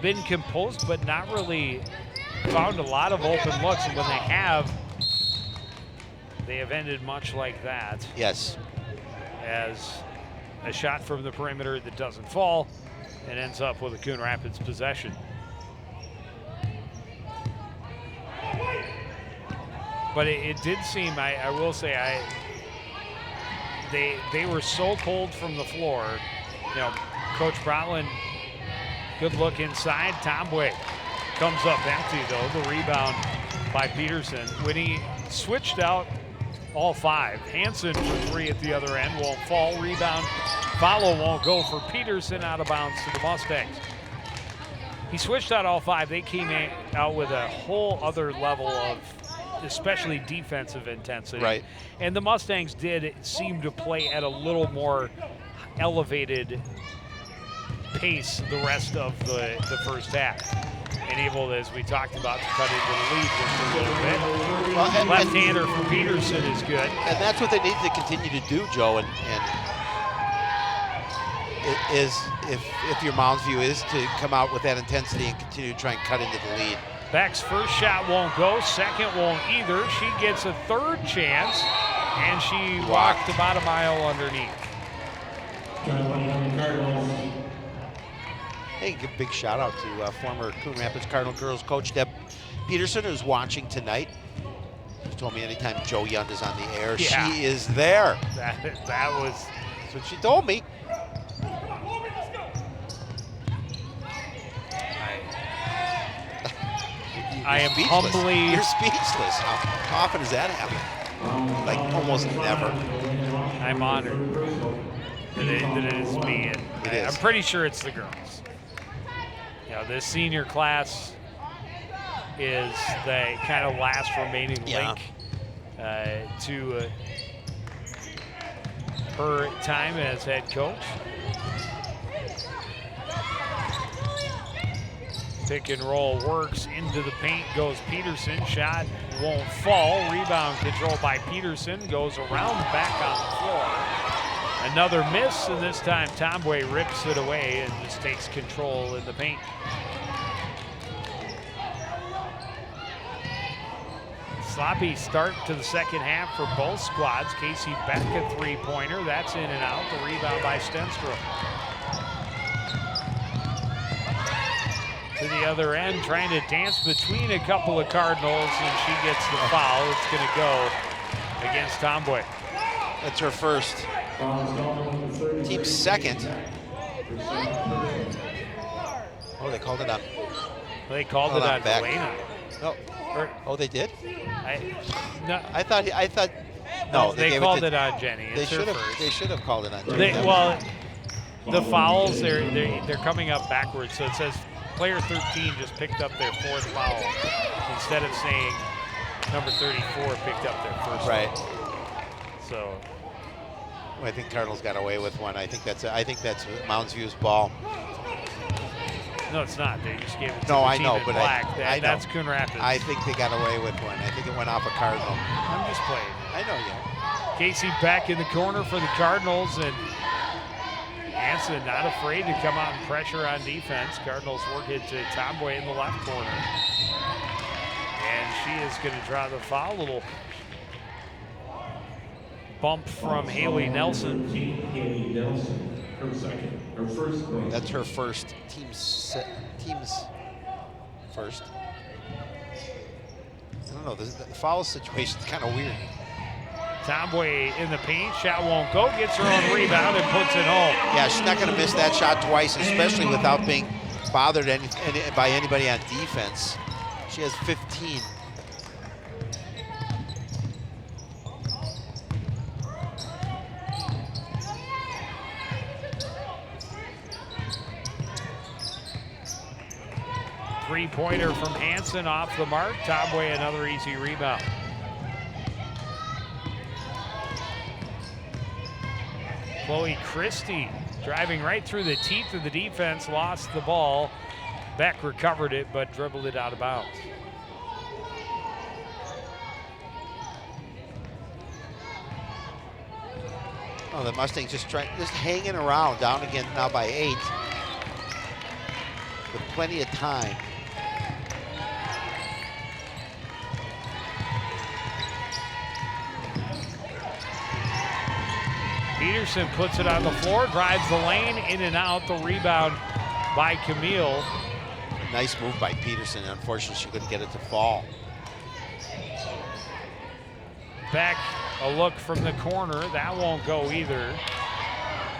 been composed, but not really found a lot of open looks. And when they have ended much like that. Yes. As a shot from the perimeter that doesn't fall and ends up with a Coon Rapids possession. But it did seem, I will say, they were so cold from the floor. You know, Coach Brotland, good look inside. Tomboy comes up empty though. The rebound by Peterson. When he switched out all 5, Hansen for 3 at the other end won't fall. Rebound, follow won't go for Peterson, out of bounds to the Mustangs. He switched out all 5. They came out with a whole other level of especially defensive intensity. Right. And the Mustangs did seem to play at a little more elevated pace the rest of the first half. And able, as we talked about, to cut into the lead just a little bit. Well, left-hander for Peterson is good. And that's what they need to continue to do, Joe. And it is, if your Mounds View is to come out with that intensity and continue to try and cut into the lead. Beck's first shot won't go, second won't either. She gets a third chance, and she walked about a mile underneath. Hey, give a big shout out to former Coon Rapids Cardinal girls coach Deb Peterson, who's watching tonight. She told me anytime Joe Yund is on the air, yeah, she is there. That was That's what she told me. I am humbly. You're speechless. How often does that happen? Like almost never. I'm honored that it is me. And I'm pretty sure it's the girls. You know, this senior class is the kind of last remaining link to her time as head coach. Pick and roll works, into the paint goes Peterson, shot won't fall, rebound controlled by Peterson, goes around back on the floor. Another miss, and this time Tomboy rips it away and just takes control in the paint. Sloppy start to the second half for both squads. Casey Beck a 3-pointer, that's in and out, the rebound by Stenstrom. To the other end, trying to dance between a couple of Cardinals, and she gets the foul. It's going to go against Tomboy. That's her first. Team second. Oh, they called it on. They called it on Beck. Elena. Oh, they did? No, I thought. No, they called it on Jenny. They should have called it on Jenny. Well, the fouls they're coming up backwards, so it says player 13 just picked up their 4th foul instead of saying number 34 picked up their first. Right. Foul. So. Well, I think Cardinals got away with one. I think that's Mounds View's ball. No, it's not. They just gave it to the team team in but black. I know. That's Coon Rapids. I think they got away with one. I think it went off a Cardinal. I'm just playing. I know you. Casey back in the corner for the Cardinals, and Hansen not afraid to come out and pressure on defense. Cardinals work it to Tomboy in the left corner. And she is going to draw the foul. Little bump from Haley Nelson. Haley Nelson, her second. Our first point. That's her first team's first. I don't know, the foul situation's kind of weird. Tomboy in the paint, shot won't go, gets her own rebound and puts it home. Yeah, she's not going to miss that shot twice, especially without being bothered by anybody on defense. She has 15. Three-pointer from Hansen off the mark. Tomboy another easy rebound. Chloe Christie driving right through the teeth of the defense, lost the ball. Beck recovered it, but dribbled it out of bounds. Oh, the Mustangs just hanging around, down again now by 8. With plenty of time. Peterson puts it on the floor, drives the lane, in and out. The rebound by Camille. Nice move by Peterson. Unfortunately, she couldn't get it to fall. Beck, a look from the corner. That won't go either.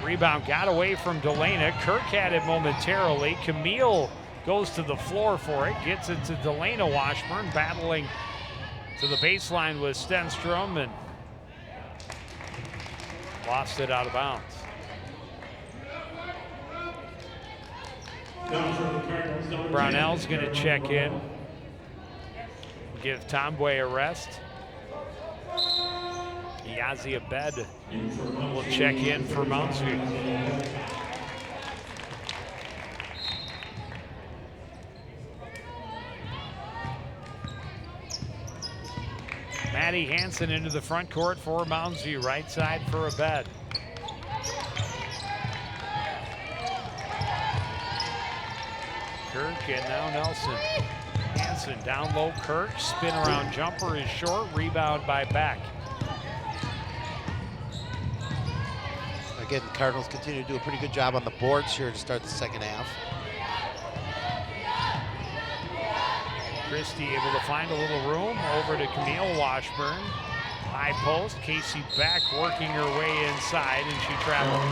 Rebound got away from Delana. Kirk had it momentarily. Camille goes to the floor for it, gets it to Delana Washburn, battling to the baseline with Stenstrom, and lost it out of bounds. Brownell's going to check in, give Tomboy a rest. Yazi Abed will check in for Mounds View. Maddie Hansen into the front court for Mounds View, right side for Abed. Kirk and now Nelson. Hansen down low, Kirk, spin around jumper is short, rebound by Beck. Again, the Cardinals continue to do a pretty good job on the boards here to start the second half. Christie able to find a little room, over to Camille Washburn. High post, Casey Beck working her way inside, and she traveled.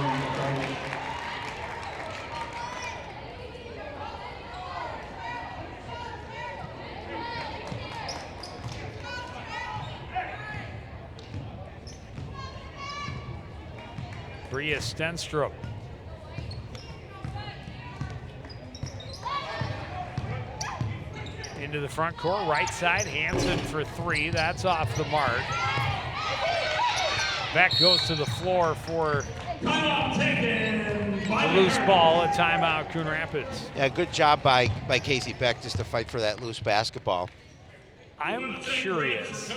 Bria Stenstrup. Into the front court, right side, Hansen for 3. That's off the mark. Beck goes to the floor for a loose ball, a timeout, Coon Rapids. Yeah, good job by Casey Beck just to fight for that loose basketball. I'm curious,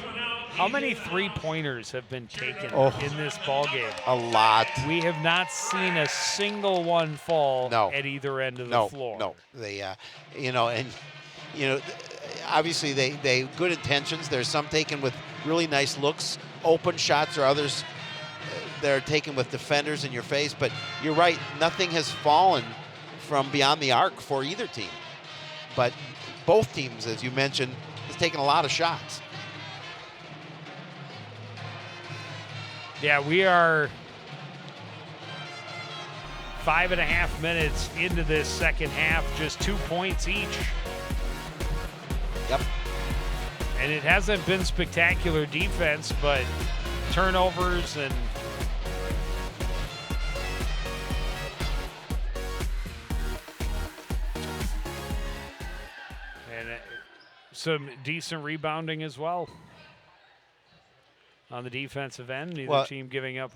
how many three-pointers have been taken in this ball game? A lot. We have not seen a single one fall at either end of the floor. No, they, obviously they good intentions. There's some taken with really nice looks, open shots, or others that are taken with defenders in your face. But you're right, nothing has fallen from beyond the arc for either team. But both teams, as you mentioned, has taken a lot of shots. Yeah, we are 5.5 minutes into this second half, just 2 points each. Yep. And it hasn't been spectacular defense, but turnovers and some decent rebounding as well on the defensive end. Neither team giving up.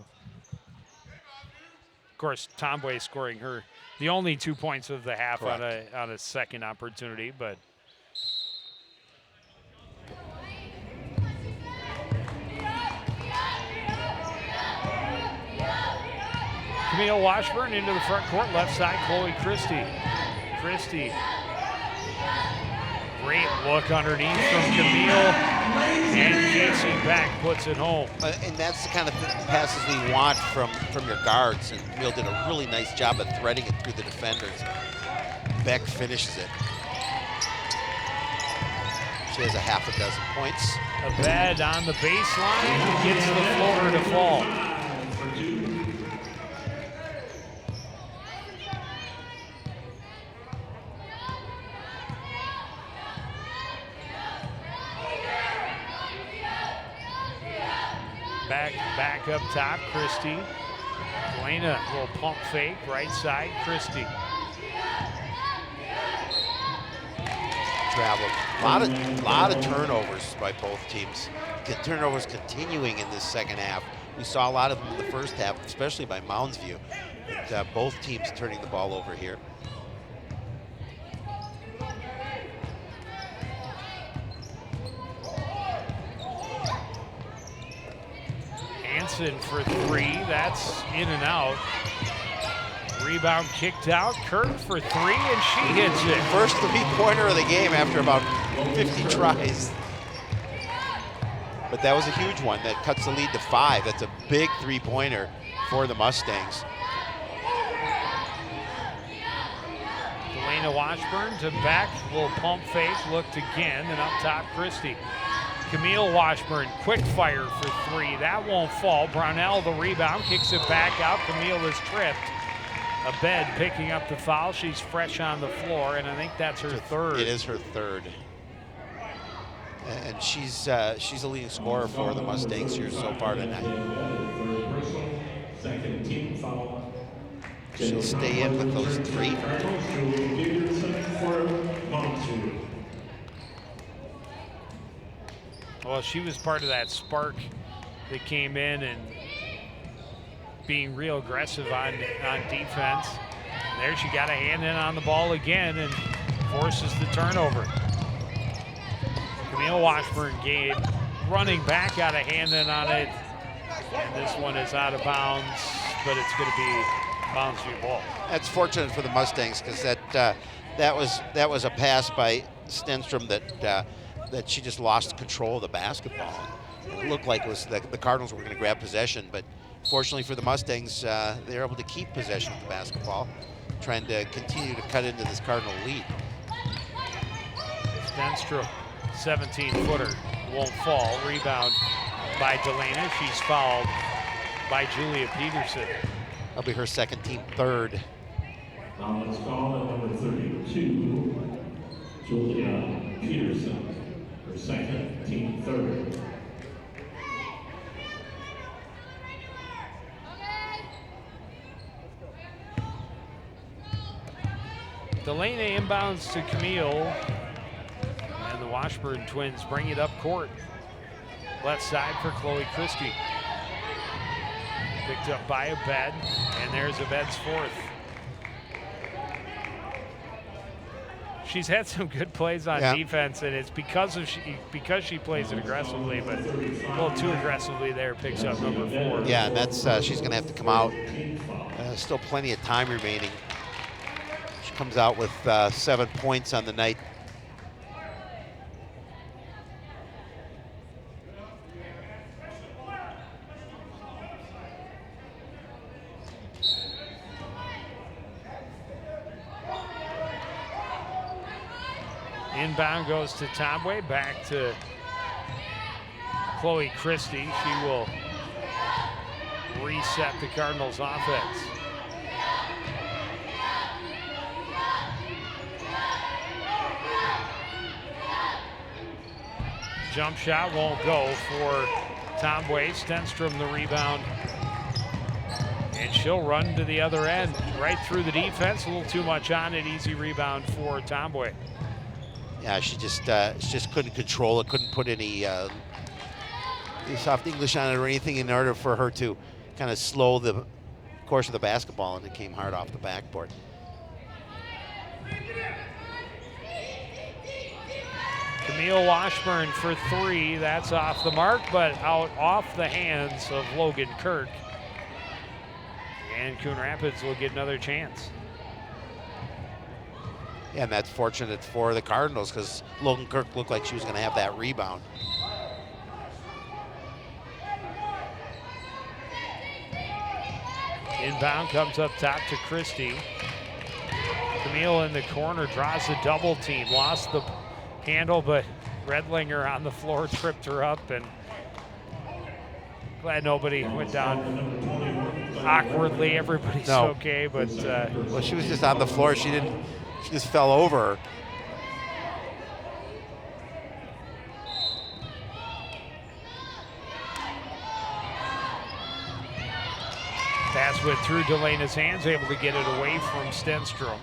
Of course, Tomboy scoring the only 2 points of the half on a second opportunity, but Camille Washburn into the front court, left side, Chloe Christie. Christie Great look underneath from Camille, and Casey Beck puts it home. And that's the kind of passes we want from your guards, and Camille did a really nice job of threading it through the defenders. Beck finishes it. She has a half a dozen points. Abed on the baseline, gets the floater to fall. Back up top, Christie. Elena, little pump fake, right side, Christie. Traveled. A lot of turnovers by both teams. Turnovers continuing in this second half. We saw a lot of them in the first half, especially by Mounds View. But, both teams turning the ball over here. Hansen for three, that's in and out. Rebound kicked out, Kirk for three, and she hits it. First three-pointer of the game after about 50 tries. But that was a huge one. That cuts the lead to 5. That's a big three-pointer for the Mustangs. Elena Washburn to Beck, little pump fake, looked again, and up top, Christie. Camille Washburn, quick fire for three. That won't fall. Brownell, the rebound, kicks it back out. Camille is tripped. Abed picking up the foul. She's fresh on the floor, and I think that's her third. It is her third. And she's a leading scorer for the Mustangs here so far tonight. Second team foul. She'll stay in with those three. Well, she was part of that spark that came in and being real aggressive on defense. And there she got a hand in on the ball again and forces the turnover. Camille Washburn game running back, got a hand in on it. And this one is out of bounds, but it's going to be Mounds View ball. That's fortunate for the Mustangs because that was a pass by Stenstrom that she just lost control of the basketball. It looked like it was the Cardinals were going to grab possession, but fortunately for the Mustangs, they're able to keep possession of the basketball, trying to continue to cut into this Cardinal lead. Stenstrom, 17-footer, won't fall. Rebound by Delana. She's fouled by Julia Peterson. That'll be her second, team third. Now let's call at number 32, Julia Peterson. Her second, team third. Delana inbounds to Camille, and the Washburn twins bring it up court. Left side for Chloe Christie. Picked up by Abed, and there's Abed's fourth. She's had some good plays on defense, and it's because she plays it aggressively, but a little too aggressively there. Picks up number 4. Yeah, and that's she's going to have to come out. Still plenty of time remaining. She comes out with 7 points on the night. Inbound goes to Tomway, back to Chloe Christie. She will reset the Cardinals' offense. Jump shot won't go for Tomway. Stenstrom the rebound. And she'll run to the other end, right through the defense. A little too much on it. Easy rebound for Tomway. Yeah, she just couldn't control it, couldn't put any soft English on it or anything in order for her to kind of slow the course of the basketball, and it came hard off the backboard. Camille Washburn for 3. That's off the mark, but out off the hands of Logan Kirk. And Coon Rapids will get another chance. And that's fortunate for the Cardinals because Logan Kirk looked like she was going to have that rebound. Inbound comes up top to Christie. Camille in the corner draws a double team. Lost the handle, but Redlinger on the floor tripped her up, and glad nobody went down awkwardly. Everybody's okay, but well, she was just on the floor. She just fell over. Pass went through Delena's hands, able to get it away from Stenstrom.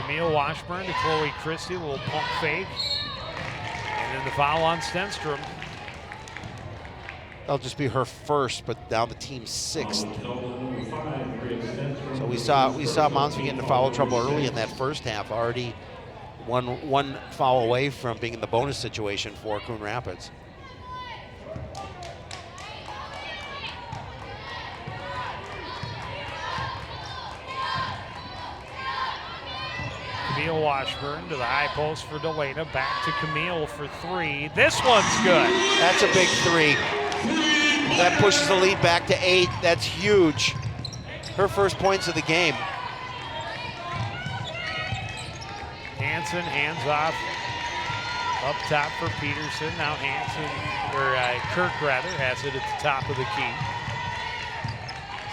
Camille Washburn to Chloe Christie, a little pump fake. And then the foul on Stenstrom. That'll just be her first, but down the team's 6th. So we saw Mounds get into foul trouble early in that first half, already one foul away from being in the bonus situation for Coon Rapids. Camille Washburn to the high post for Delana. Back to Camille for 3. This one's good. That's a big 3. That pushes the lead back to 8. That's huge. Her first points of the game. Hanson hands off up top for Peterson. Now Kirk has it at the top of the key.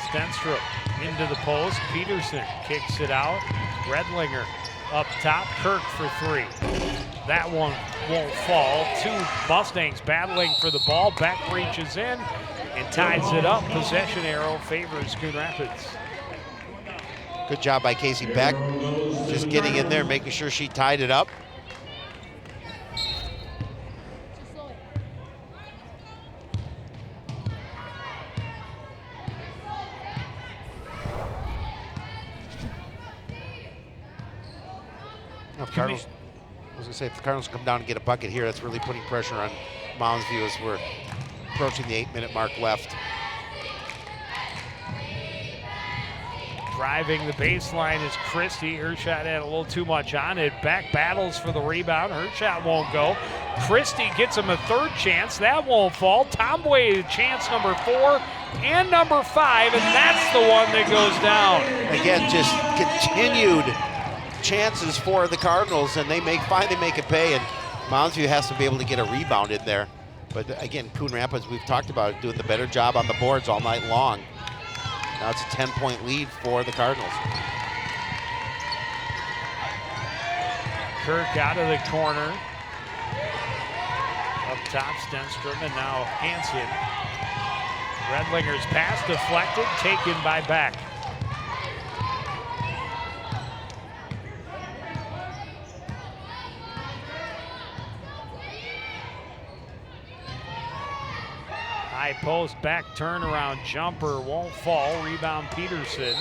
Stenstrom into the post. Peterson kicks it out. Redlinger up top, Kirk for 3. That one won't fall. 2 Mustangs battling for the ball. Beck reaches in and ties it up. Possession arrow favors Coon Rapids. Good job by Casey Beck, just getting in there, making sure she tied it up. Cardinals, I was going to say, if the Cardinals come down and get a bucket here, that's really putting pressure on Mounds View as we're approaching the 8-minute mark left. Driving the baseline is Christie. Her shot had a little too much on it. Beck battles for the rebound. Her shot won't go. Christie gets him a 3rd chance. That won't fall. Tomboy chance number 4 and number 5, and that's the one that goes down. Again, just continued chances for the Cardinals, and they finally make it pay, and Mounds View has to be able to get a rebound in there. But again, Coon Rapids, we've talked about it, doing the better job on the boards all night long. Now it's a 10-point lead for the Cardinals. Kirk out of the corner. Up top, Stenstrom, and now Hanson. Redlinger's pass deflected, taken by Beck. High post, back turnaround jumper, won't fall. Rebound Peterson.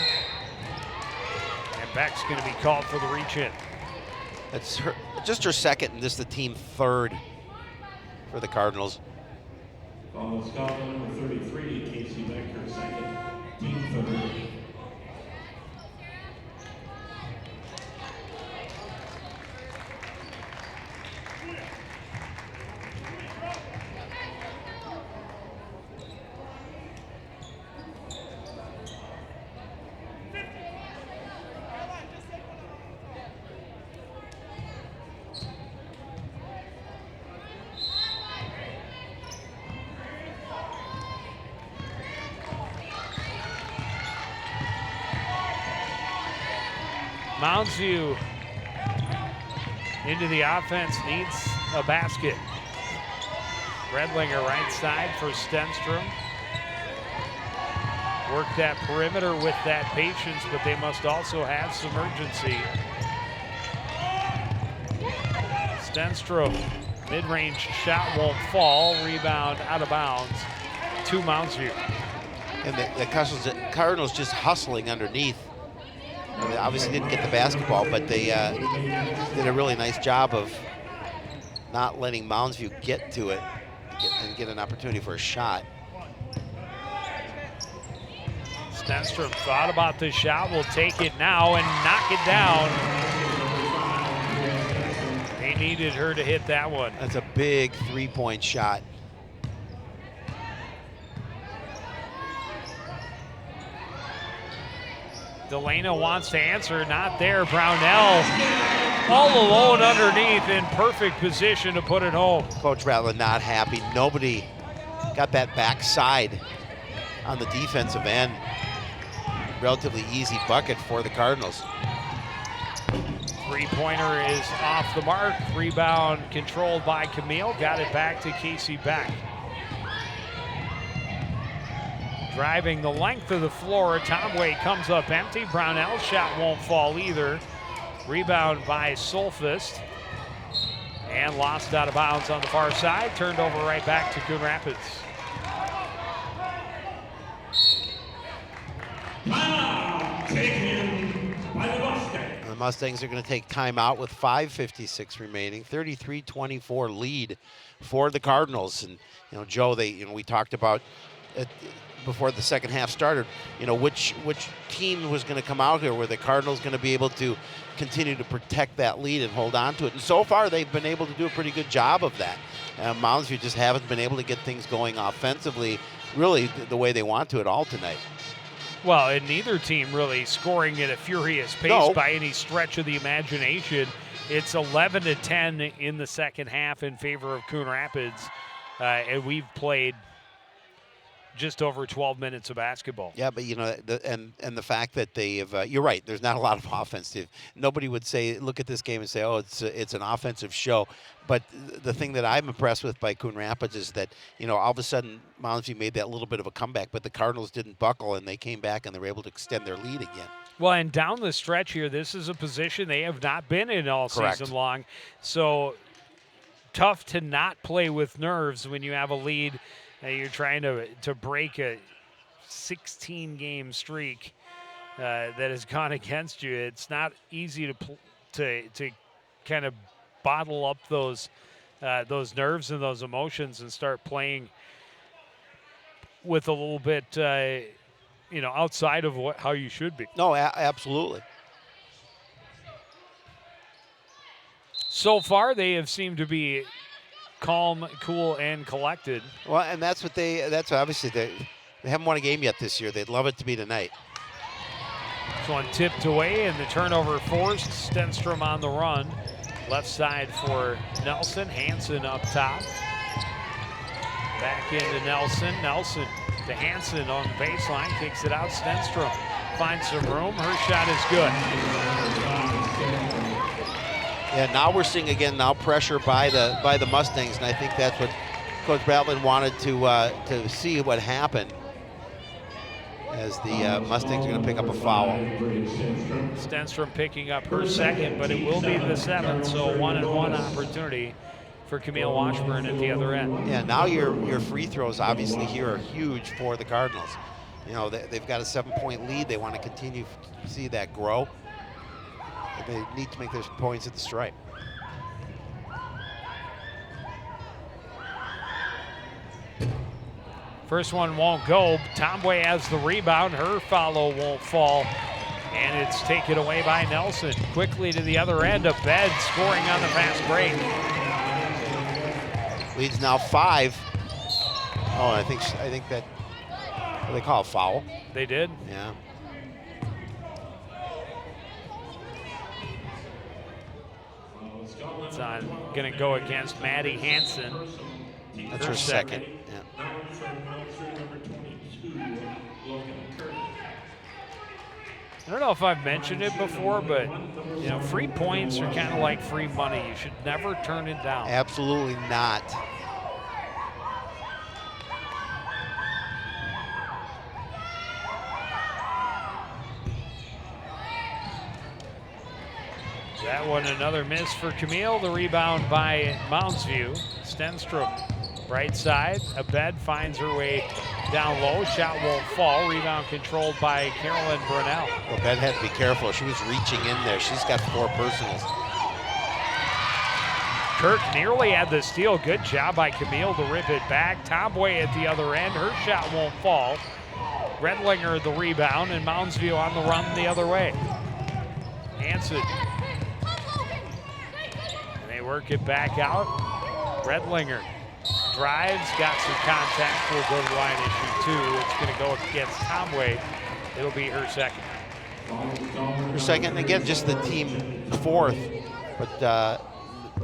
And Beck's going to be called for the reach-in. It's just her 2nd, and this is the team 3rd for the Cardinals. On Scotland, number 33, Casey Becker, 2nd, team 3rd. Mounds View into the offense, needs a basket. Redlinger right side for Stenstrom. Work that perimeter with that patience, but they must also have some urgency. Stenstrom, mid-range shot won't fall. Rebound out of bounds to Mounds View. And the Cardinals just hustling underneath. I mean, obviously didn't get the basketball, but they did a really nice job of not letting Mounds View get to it and get an opportunity for a shot. Stenstrom thought about the shot, will take it now and knock it down. They needed her to hit that one. That's a big three-point shot. Delana wants to answer, not there. Brownell all alone underneath, in perfect position to put it home. Coach Rattler not happy. Nobody got that backside on the defensive end. Relatively easy bucket for the Cardinals. Three-pointer is off the mark. Rebound controlled by Camille. Got it back to Casey Beck. Driving the length of the floor, Tomway comes up empty. Brownell's shot won't fall either. Rebound by Solfist. And lost out of bounds on the far side. Turned over right back to Coon Rapids. Taken by the Mustangs. The Mustangs are going to take timeout with 5:56 remaining. 33-24 lead for the Cardinals. And Joe, we talked about before the second half started, which team was going to come out here. Were the Cardinals going to be able to continue to protect that lead and hold on to it? And so far, they've been able to do a pretty good job of that. Mounds just haven't been able to get things going offensively, really the way they want to at all tonight. Well, and neither team really scoring at a furious pace by any stretch of the imagination. It's 11-10 in the second half in favor of Coon Rapids, and we've played just over 12 minutes of basketball. Yeah, but and the fact that they have, you're right, there's not a lot of offense. Nobody would look at this game and say, oh, it's an offensive show. But the thing that I'm impressed with by Coon Rapids is that, all of a sudden, Mounds made that little bit of a comeback, but the Cardinals didn't buckle, and they came back and they were able to extend their lead again. Well, and down the stretch here, this is a position they have not been in all season long. So tough to not play with nerves when you have a lead. You're trying to break a 16-game streak that has gone against you. It's not easy to kind of bottle up those nerves and those emotions and start playing with a little bit, outside of how you should be. No, absolutely. So far, they have seemed to be calm, cool, and collected. Well, and that's obviously they haven't won a game yet this year. They'd love it to be tonight. This one tipped away and the turnover forced. Stenstrom on the run. Left side for Nelson. Hansen up top. Back into Nelson. Nelson to Hansen on the baseline. Kicks it out. Stenstrom finds some room. Her shot is good. Yeah, now we're seeing again pressure by the Mustangs, and I think that's what Coach Bratlin wanted to see what happened, as the Mustangs are going to pick up a foul. Stenstrom picking up her second, but it will be the seventh, so 1-and-1 opportunity for Camille Washburn at the other end. Yeah, now your free throws obviously here are huge for the Cardinals. They've got a 7-point lead. They want to continue to see that grow. They need to make their points at the stripe. First one won't go. Tomway has the rebound. Her follow won't fall. And it's taken away by Nelson. Quickly to the other end. Abed scoring on the fast break. Leads now 5. Oh, I think that, what do they call a foul? They did. Yeah. It's going to go against Maddie Hansen. That's her second. Yeah. I don't know if I've mentioned it before, but free points are kind of like free money. You should never turn it down. Absolutely not. That one another miss for Camille. The rebound by Mounds View. Stenstrom, right side. Abed finds her way down low. Shot won't fall. Rebound controlled by Carolyn Brunel. Well, Abed had to be careful. She was reaching in there. She's got 4 personals. Kirk nearly had the steal. Good job by Camille to rip it back. Tomway at the other end. Her shot won't fall. Redlinger the rebound, and Mounds View on the run the other way. Hanson. And they work it back out. Redlinger drives, got some contact, will go to the line at shoot 2. It's going to go against Tomway. It'll be her second. Her second, again, just the team fourth, but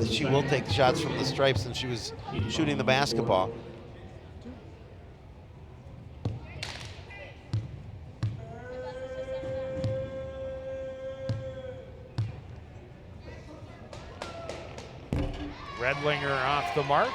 she will take shots from the stripe since she was shooting the basketball. Redlinger off the mark.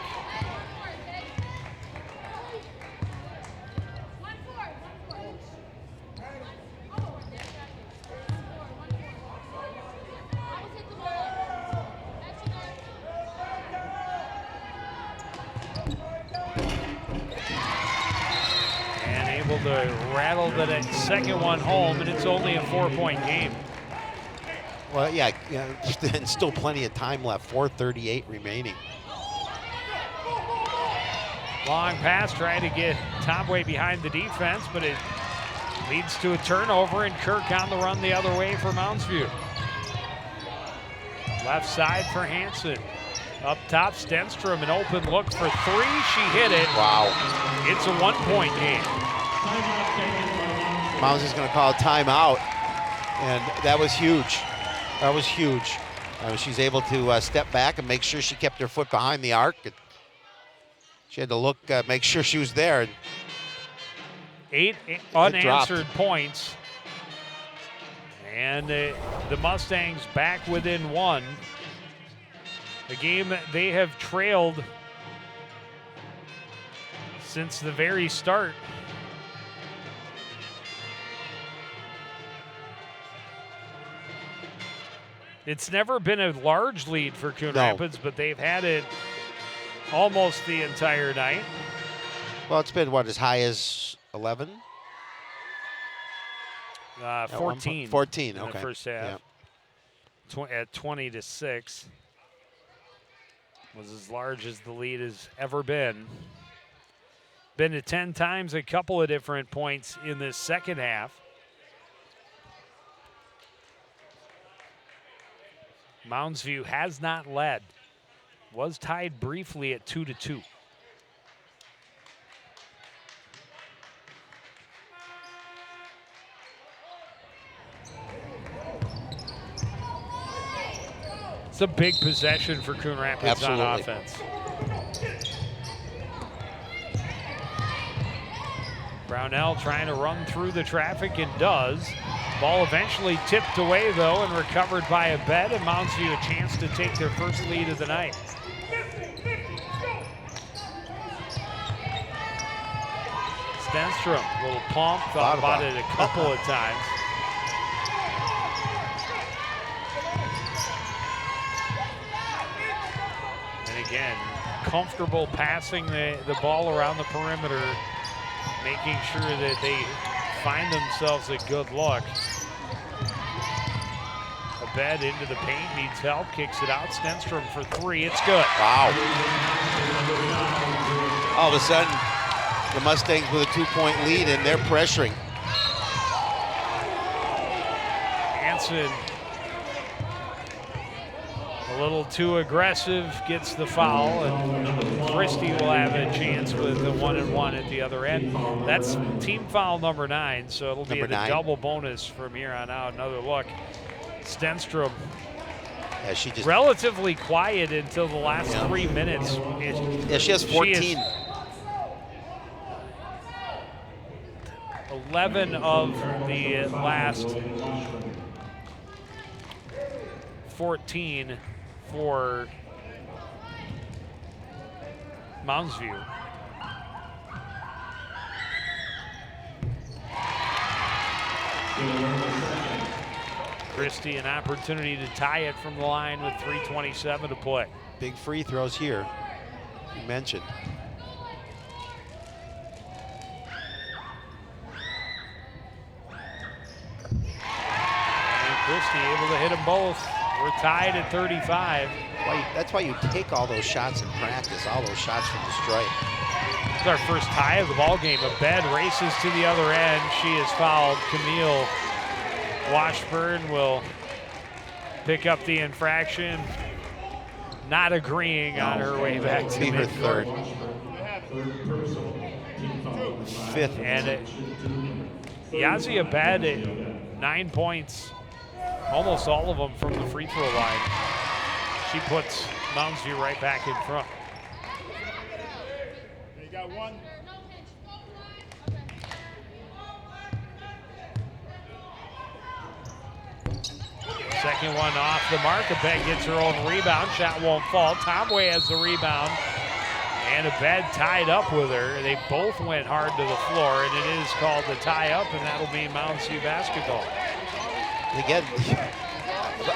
And able to rattle the second one home, and it's only a 4-point game. Well, yeah, and still plenty of time left, 4:38 remaining. Long pass, trying to get Tomway behind the defense, but it leads to a turnover, and Kirk on the run the other way for Mounds View. Left side for Hanson. Up top, Stenstrom, an open look for 3. She hit it. Wow. It's a 1-point game. Mounds is going to call a timeout, and that was huge. That was huge. She's able to step back and make sure she kept her foot behind the arc. She had to look, make sure she was there. 8 unanswered points. And the Mustangs back within 1. A game that they have trailed since the very start. It's never been a large lead for Coon Rapids, but they've had it almost the entire night. Well, it's been, what, as high as 11? 14. 14, in okay. the first half. Yeah. At 20-6. Was as large as the lead has ever been. Been to 10 times, a couple of different points in this second half. Mounds View has not led. Was tied briefly at 2-2. It's a big possession for Coon Rapids on offense. Brownell trying to run through the traffic and does. Ball eventually tipped away though and recovered by a bet, and Mounds View a chance to take their first lead of the night. Stenstrom, a little pump, thought about it a couple of times. And again, comfortable passing the ball around the perimeter, making sure that they find themselves a good look. Abed into the paint, needs help, kicks it out. Stenstrom for 3, it's good. Wow. All of a sudden, the Mustangs with a 2-point lead, and they're pressuring. Hanson, a little too aggressive, gets the foul, and Christie will have a chance with the 1-and-1 at the other end. That's team foul number 9, so it'll be a double bonus from here on out. Another look. Stenstrom, yeah, she just relatively quiet until the last 3 minutes. Yeah, she has 14. She 11 of the last 14 for Mounds View. Christie an opportunity to tie it from the line with 3:27 to play. Big free throws here, you mentioned. And Christie able to hit them both. We're tied at 35. That's why you take all those shots in practice, all those shots from the stripe. It's our first tie of the ball game. Abed races to the other end. She is fouled. Camille Washburn will pick up the infraction. Not agreeing on her way back to her midcourt. third. Fifth. And Yazi Abed at 9 points, almost all of them from the free throw line. She puts Mounds View right back in front. You got one. Second one off the mark. Abed gets her own rebound. Shot won't fall. Tomway has the rebound. And Abed tied up with her. They both went hard to the floor, and it is called the tie up, and that'll be Mounds View basketball. Again,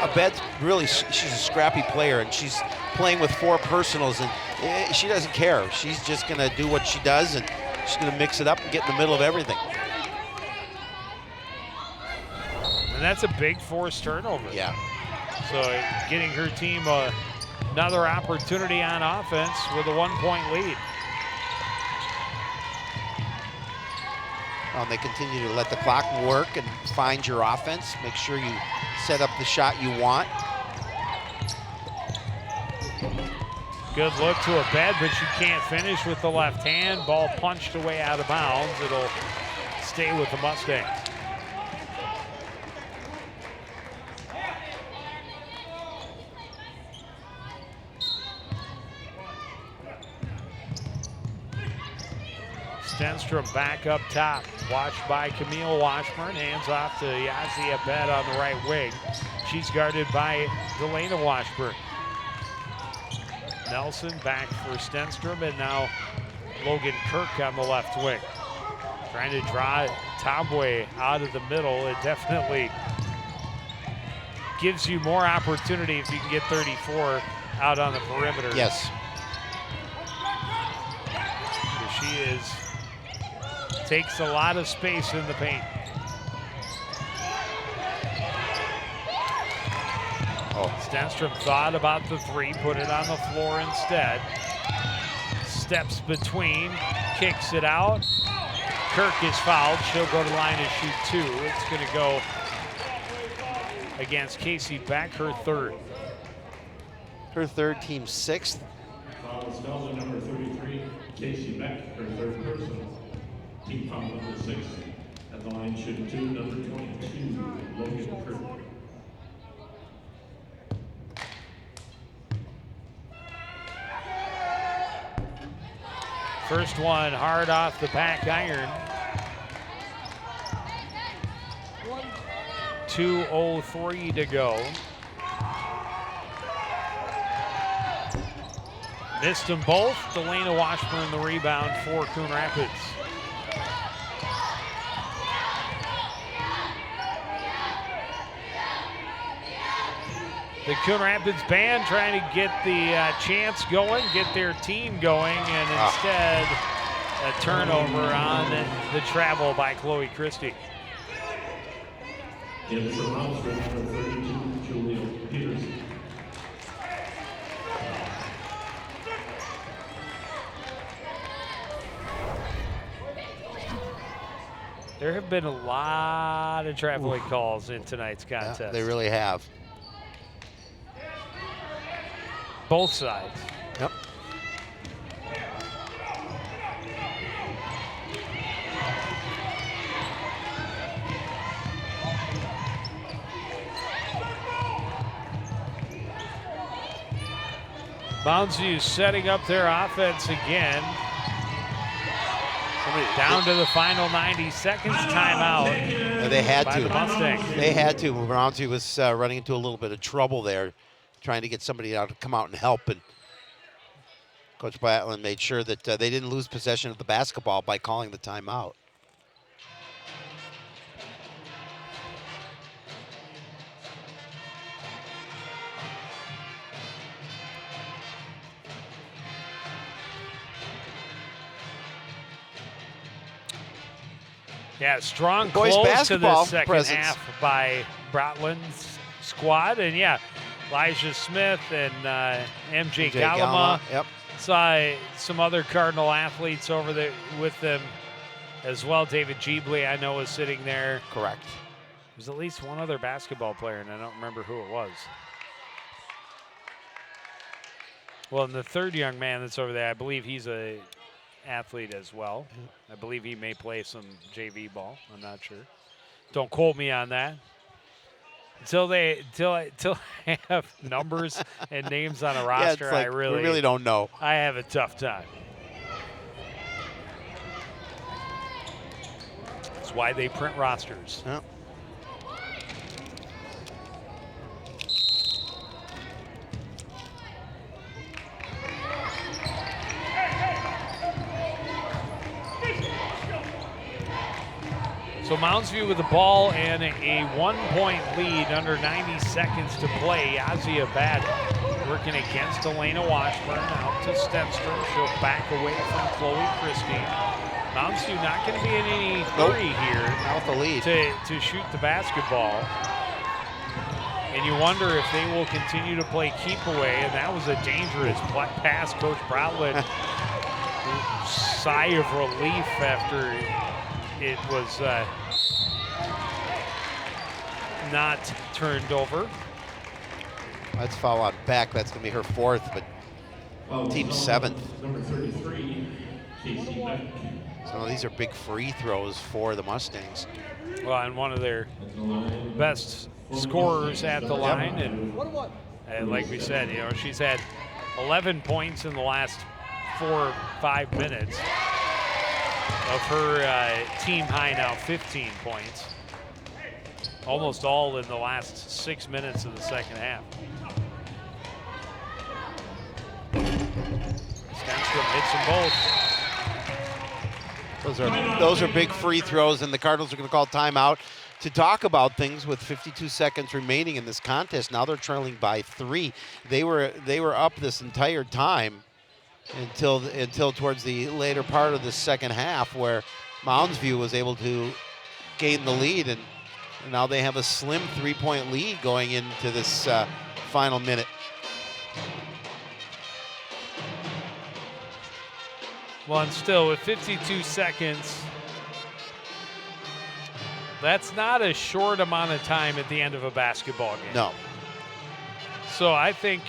Abed's really, she's a scrappy player, and she's playing with 4 personals, and she doesn't care. She's just going to do what she does, and she's going to mix it up and get in the middle of everything. And that's a big forced turnover. Yeah. So getting her team another opportunity on offense with a 1-point lead. They continue to let the clock work and find your offense. Make sure you set up the shot you want. Good look to Abed, but she can't finish with the left hand. Ball punched away out of bounds. It'll stay with the Mustangs. Stenstrom back up top, watched by Camille Washburn, hands off to Yazi Abed on the right wing. She's guarded by Delana Washburn. Nelson back for Stenstrom, and now Logan Kirk on the left wing. Trying to draw Tomway out of the middle. It definitely gives you more opportunity if you can get 34 out on the perimeter. Yes. She takes a lot of space in the paint. Stenstrom thought about the 3, put it on the floor instead. Steps between, kicks it out. Kirk is fouled. She'll go to the line and shoot 2. It's going to go against Casey Beck, her third. Her third, team 6th. Foul is foul number 33, Casey Beck, her third personal. Team foul number 6. At the line, shooting 2, number 22, Logan Kirk. First one hard off the back iron. 2:03 to go. Missed them both. Delana Washburn the rebound for Coon Rapids. The Coon Rapids band trying to get the chance going, get their team going, and instead a turnover on the travel by Chloe Christie. In for Mounds, number 32, Julia Peterson. There have been a lot of traveling calls in tonight's contest. Yeah, they really have. Both sides. Yep. Mounds View setting up their offense again. Down to the final 90 seconds, timeout. Yeah, they had by to. The Mustangs. They had to. Mounds View was running into a little bit of trouble there, trying to get somebody out to come out and help. And Coach Blattland made sure that they didn't lose possession of the basketball by calling the timeout. Yeah, strong Boys close to basketball the second presence. half by Bratland's squad. And yeah, Elijah Smith and MJ Galama Yep. Saw some other Cardinal athletes over there with them as well. David Jeebley, I know, was sitting there. Correct. There's at least one other basketball player, and I don't remember who it was. Well, and the third young man that's over there, I believe he's a athlete as well. I believe he may play some JV ball. I'm not sure. Don't quote me on that. Until I have numbers and names on a roster, it's like we really don't know. I have a tough time. That's why they print rosters. Yep. So Mounds View with the ball and a 1-point lead under 90 seconds to play. Yazzie Abad working against Elena Washburn. Out to Stenstrom. She'll back away from Chloe Christie. Mounds View not going to be in any hurry here Out the lead. to shoot the basketball. And you wonder if they will continue to play keep away. And that was a dangerous pass. Coach Broutland, sigh of relief after it was not turned over. That's foul on Beck. That's going to be her fourth, but team seventh. Number 33, Casey Beck. So these are big free throws for the Mustangs. Well, and one of their best scorers at the line. And like we said, you know, she's had 11 points in the last 4 or 5 minutes. Of her team high now 15 points. Almost all in the last 6 minutes of the second half. Stenstrom hits them both. Those are big free throws, and the Cardinals are going to call timeout to talk about things with 52 seconds remaining in this contest. Now they're trailing by 3. They were up this entire time until towards the later part of the second half, where Mounds View was able to gain the lead, and now they have a slim 3-point lead going into this final minute. Well, and still with 52 seconds, that's not a short amount of time at the end of a basketball game. No. So I think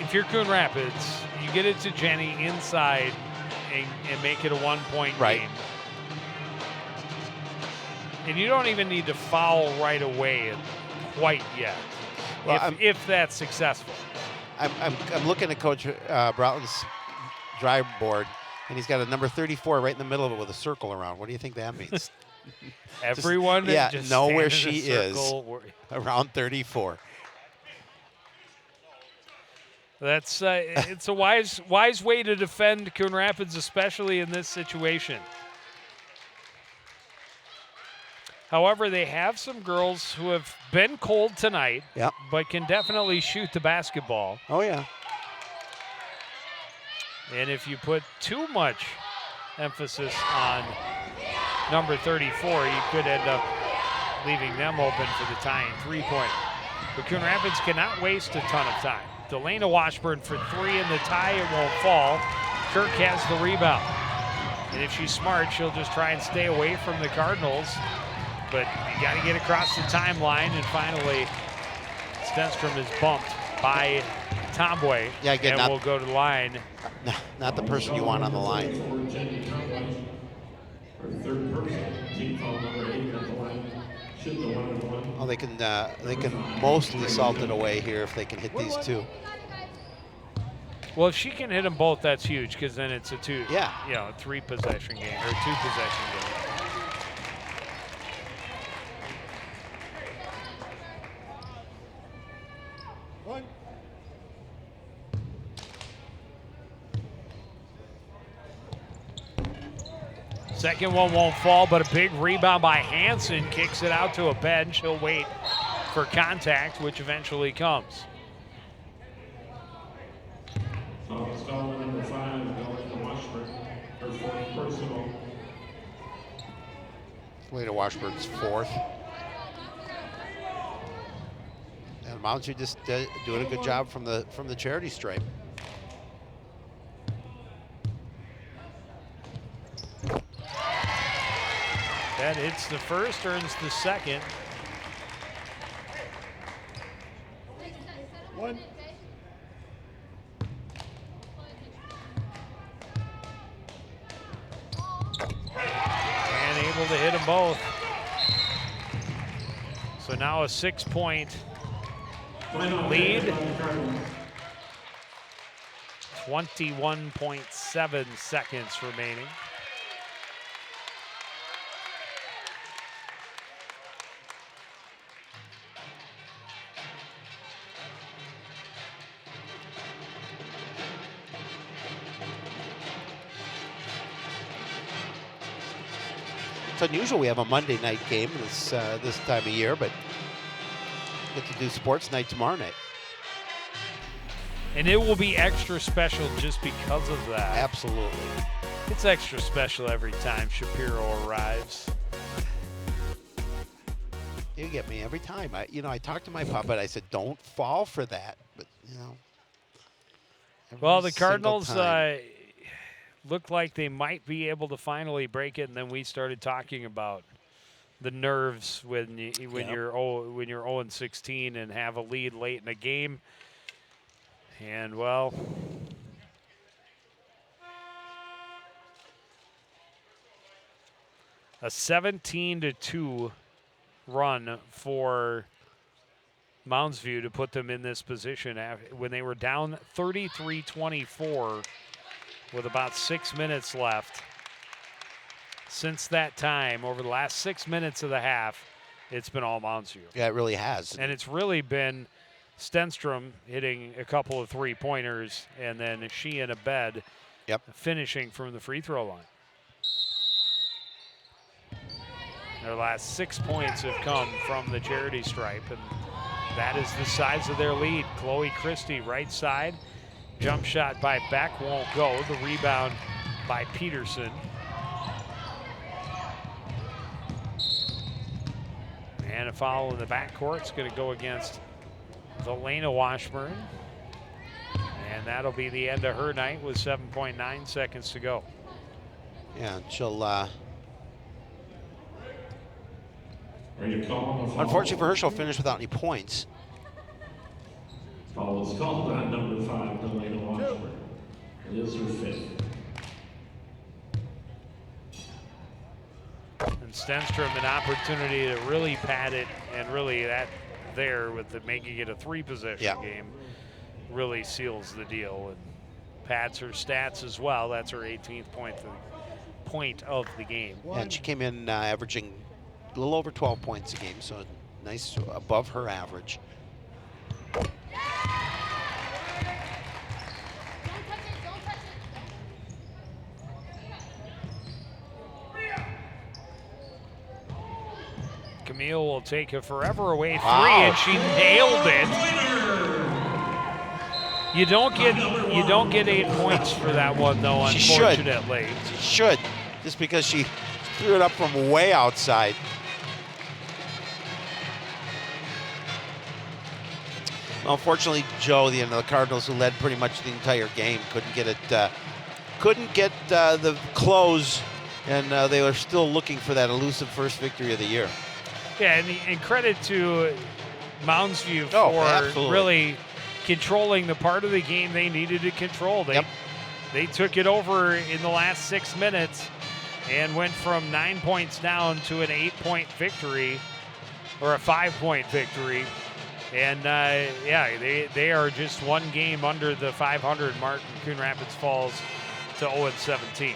if you're Coon Rapids, you get it to Jenny inside and make it a 1-point Right. game. And you don't even need to foul right away quite yet, Well, if that's successful. I'm looking at Coach Broutland's drive board, and he's got a number 34 right in the middle of it with a circle around. What do you think that means? Everyone just know where stand in she a is. circle. Around 34. That's it's a wise way to defend Coon Rapids, especially in this situation. However, they have some girls who have been cold tonight, Yep. but can definitely shoot the basketball. Oh, yeah. And if you put too much emphasis on number 34, you could end up leaving them open for the tying 3-point. But Coon Rapids cannot waste a ton of time. Delana Washburn for 3 in the tie, it won't fall. Kirk has the rebound. And if she's smart, she'll just try and stay away from the Cardinals. But you got to get across the timeline, and finally Stenstrom is bumped by Tomboy. Yeah, again, and we'll go to the line. Not the person you want on the line. For Jenny Tomboy, our third person, team foul number 8 at the line. Should the 1-1. Well, they can mostly salt it away here if they can hit these two. Well, if she can hit them both, that's huge, because then it's a 3-possession game or 2-possession game. Second one won't fall, but a big rebound by Hansen kicks it out to a bench. He'll wait for contact, which eventually comes. Foul number 5, Delana Washburn, her 4th personal. Delana Washburn's 4th. And Mounds, you just doing a good job from the charity stripe. That hits the first, earns the second. One. And able to hit them both. So now a 6-point lead. 21.7 seconds remaining. It's unusual we have a Monday night game this time of year, but get to do sports night tomorrow night. And it will be extra special just because of that. Absolutely. It's extra special every time Shapiro arrives. You get me every time. I talked to my puppet. I said, don't fall for that. But, Well, the single Cardinals time. looked like they might be able to finally break it, and then we started talking about the nerves when you're 0-16 and have a lead late in a game. And well, a 17-2 run for Mounds View to put them in this position when they were down 33-24 with about 6 minutes left. Since that time, over the last 6 minutes of the half, it's been all Mounds View. Yeah, it really has. And it's really been Stenstrom hitting a couple of three-pointers, and then she and Abed finishing from the free throw line. Their last 6 points have come from the charity stripe, and that is the size of their lead. Chloe Christie, right side. Jump shot by Beck won't go. The rebound by Peterson. And a foul in the backcourt. It's going to go against Elena Washburn. And that'll be the end of her night with 7.9 seconds to go. Yeah, she'll... Unfortunately for her, she'll finish without any points. Foul is called on number 5, Elena Washburn. It is her 5th. And Stenstrom an opportunity to really pad it, and really that there with making it a 3-possession game really seals the deal and pads her stats as well. That's her 18th point of the game. And she came in averaging a little over 12 points a game, so nice above her average. Camille will take a forever away three, and she nailed it. You don't get 8 points for that one though, unfortunately. She should, just because she threw it up from way outside. Well, unfortunately, Joe, the Cardinals, who led pretty much the entire game, couldn't get the close, and they were still looking for that elusive first victory of the year. Yeah, and credit to Mounds View for really controlling the part of the game they needed to control. They took it over in the last 6 minutes and went from 9 points down to an 8-point victory, or a 5-point victory. And they are just one game under the 500 mark, and Coon Rapids falls to 0-17.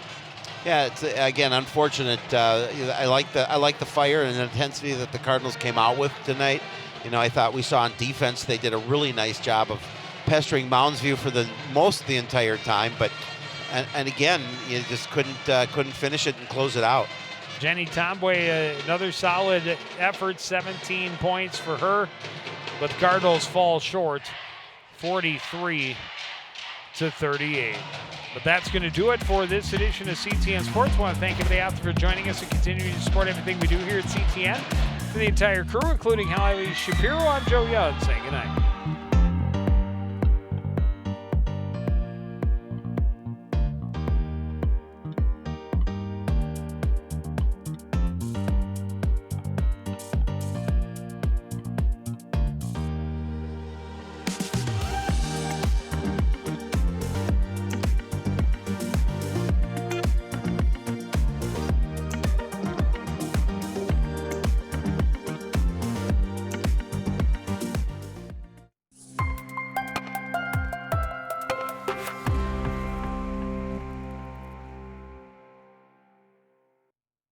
Yeah, it's again unfortunate. I like the fire and the intensity that the Cardinals came out with tonight. I thought we saw on defense they did a really nice job of pestering Mounds View for most of the entire time, but and again you just couldn't finish it and close it out. Jenny Tomboy, another solid effort, 17 points for her, but the Cardinals fall short, 43-38. But that's going to do it for this edition of CTN Sports. I want to thank everybody out there for joining us and continuing to support everything we do here at CTN. For the entire crew, including Hallie Shapiro, I'm Joe Young, saying good night.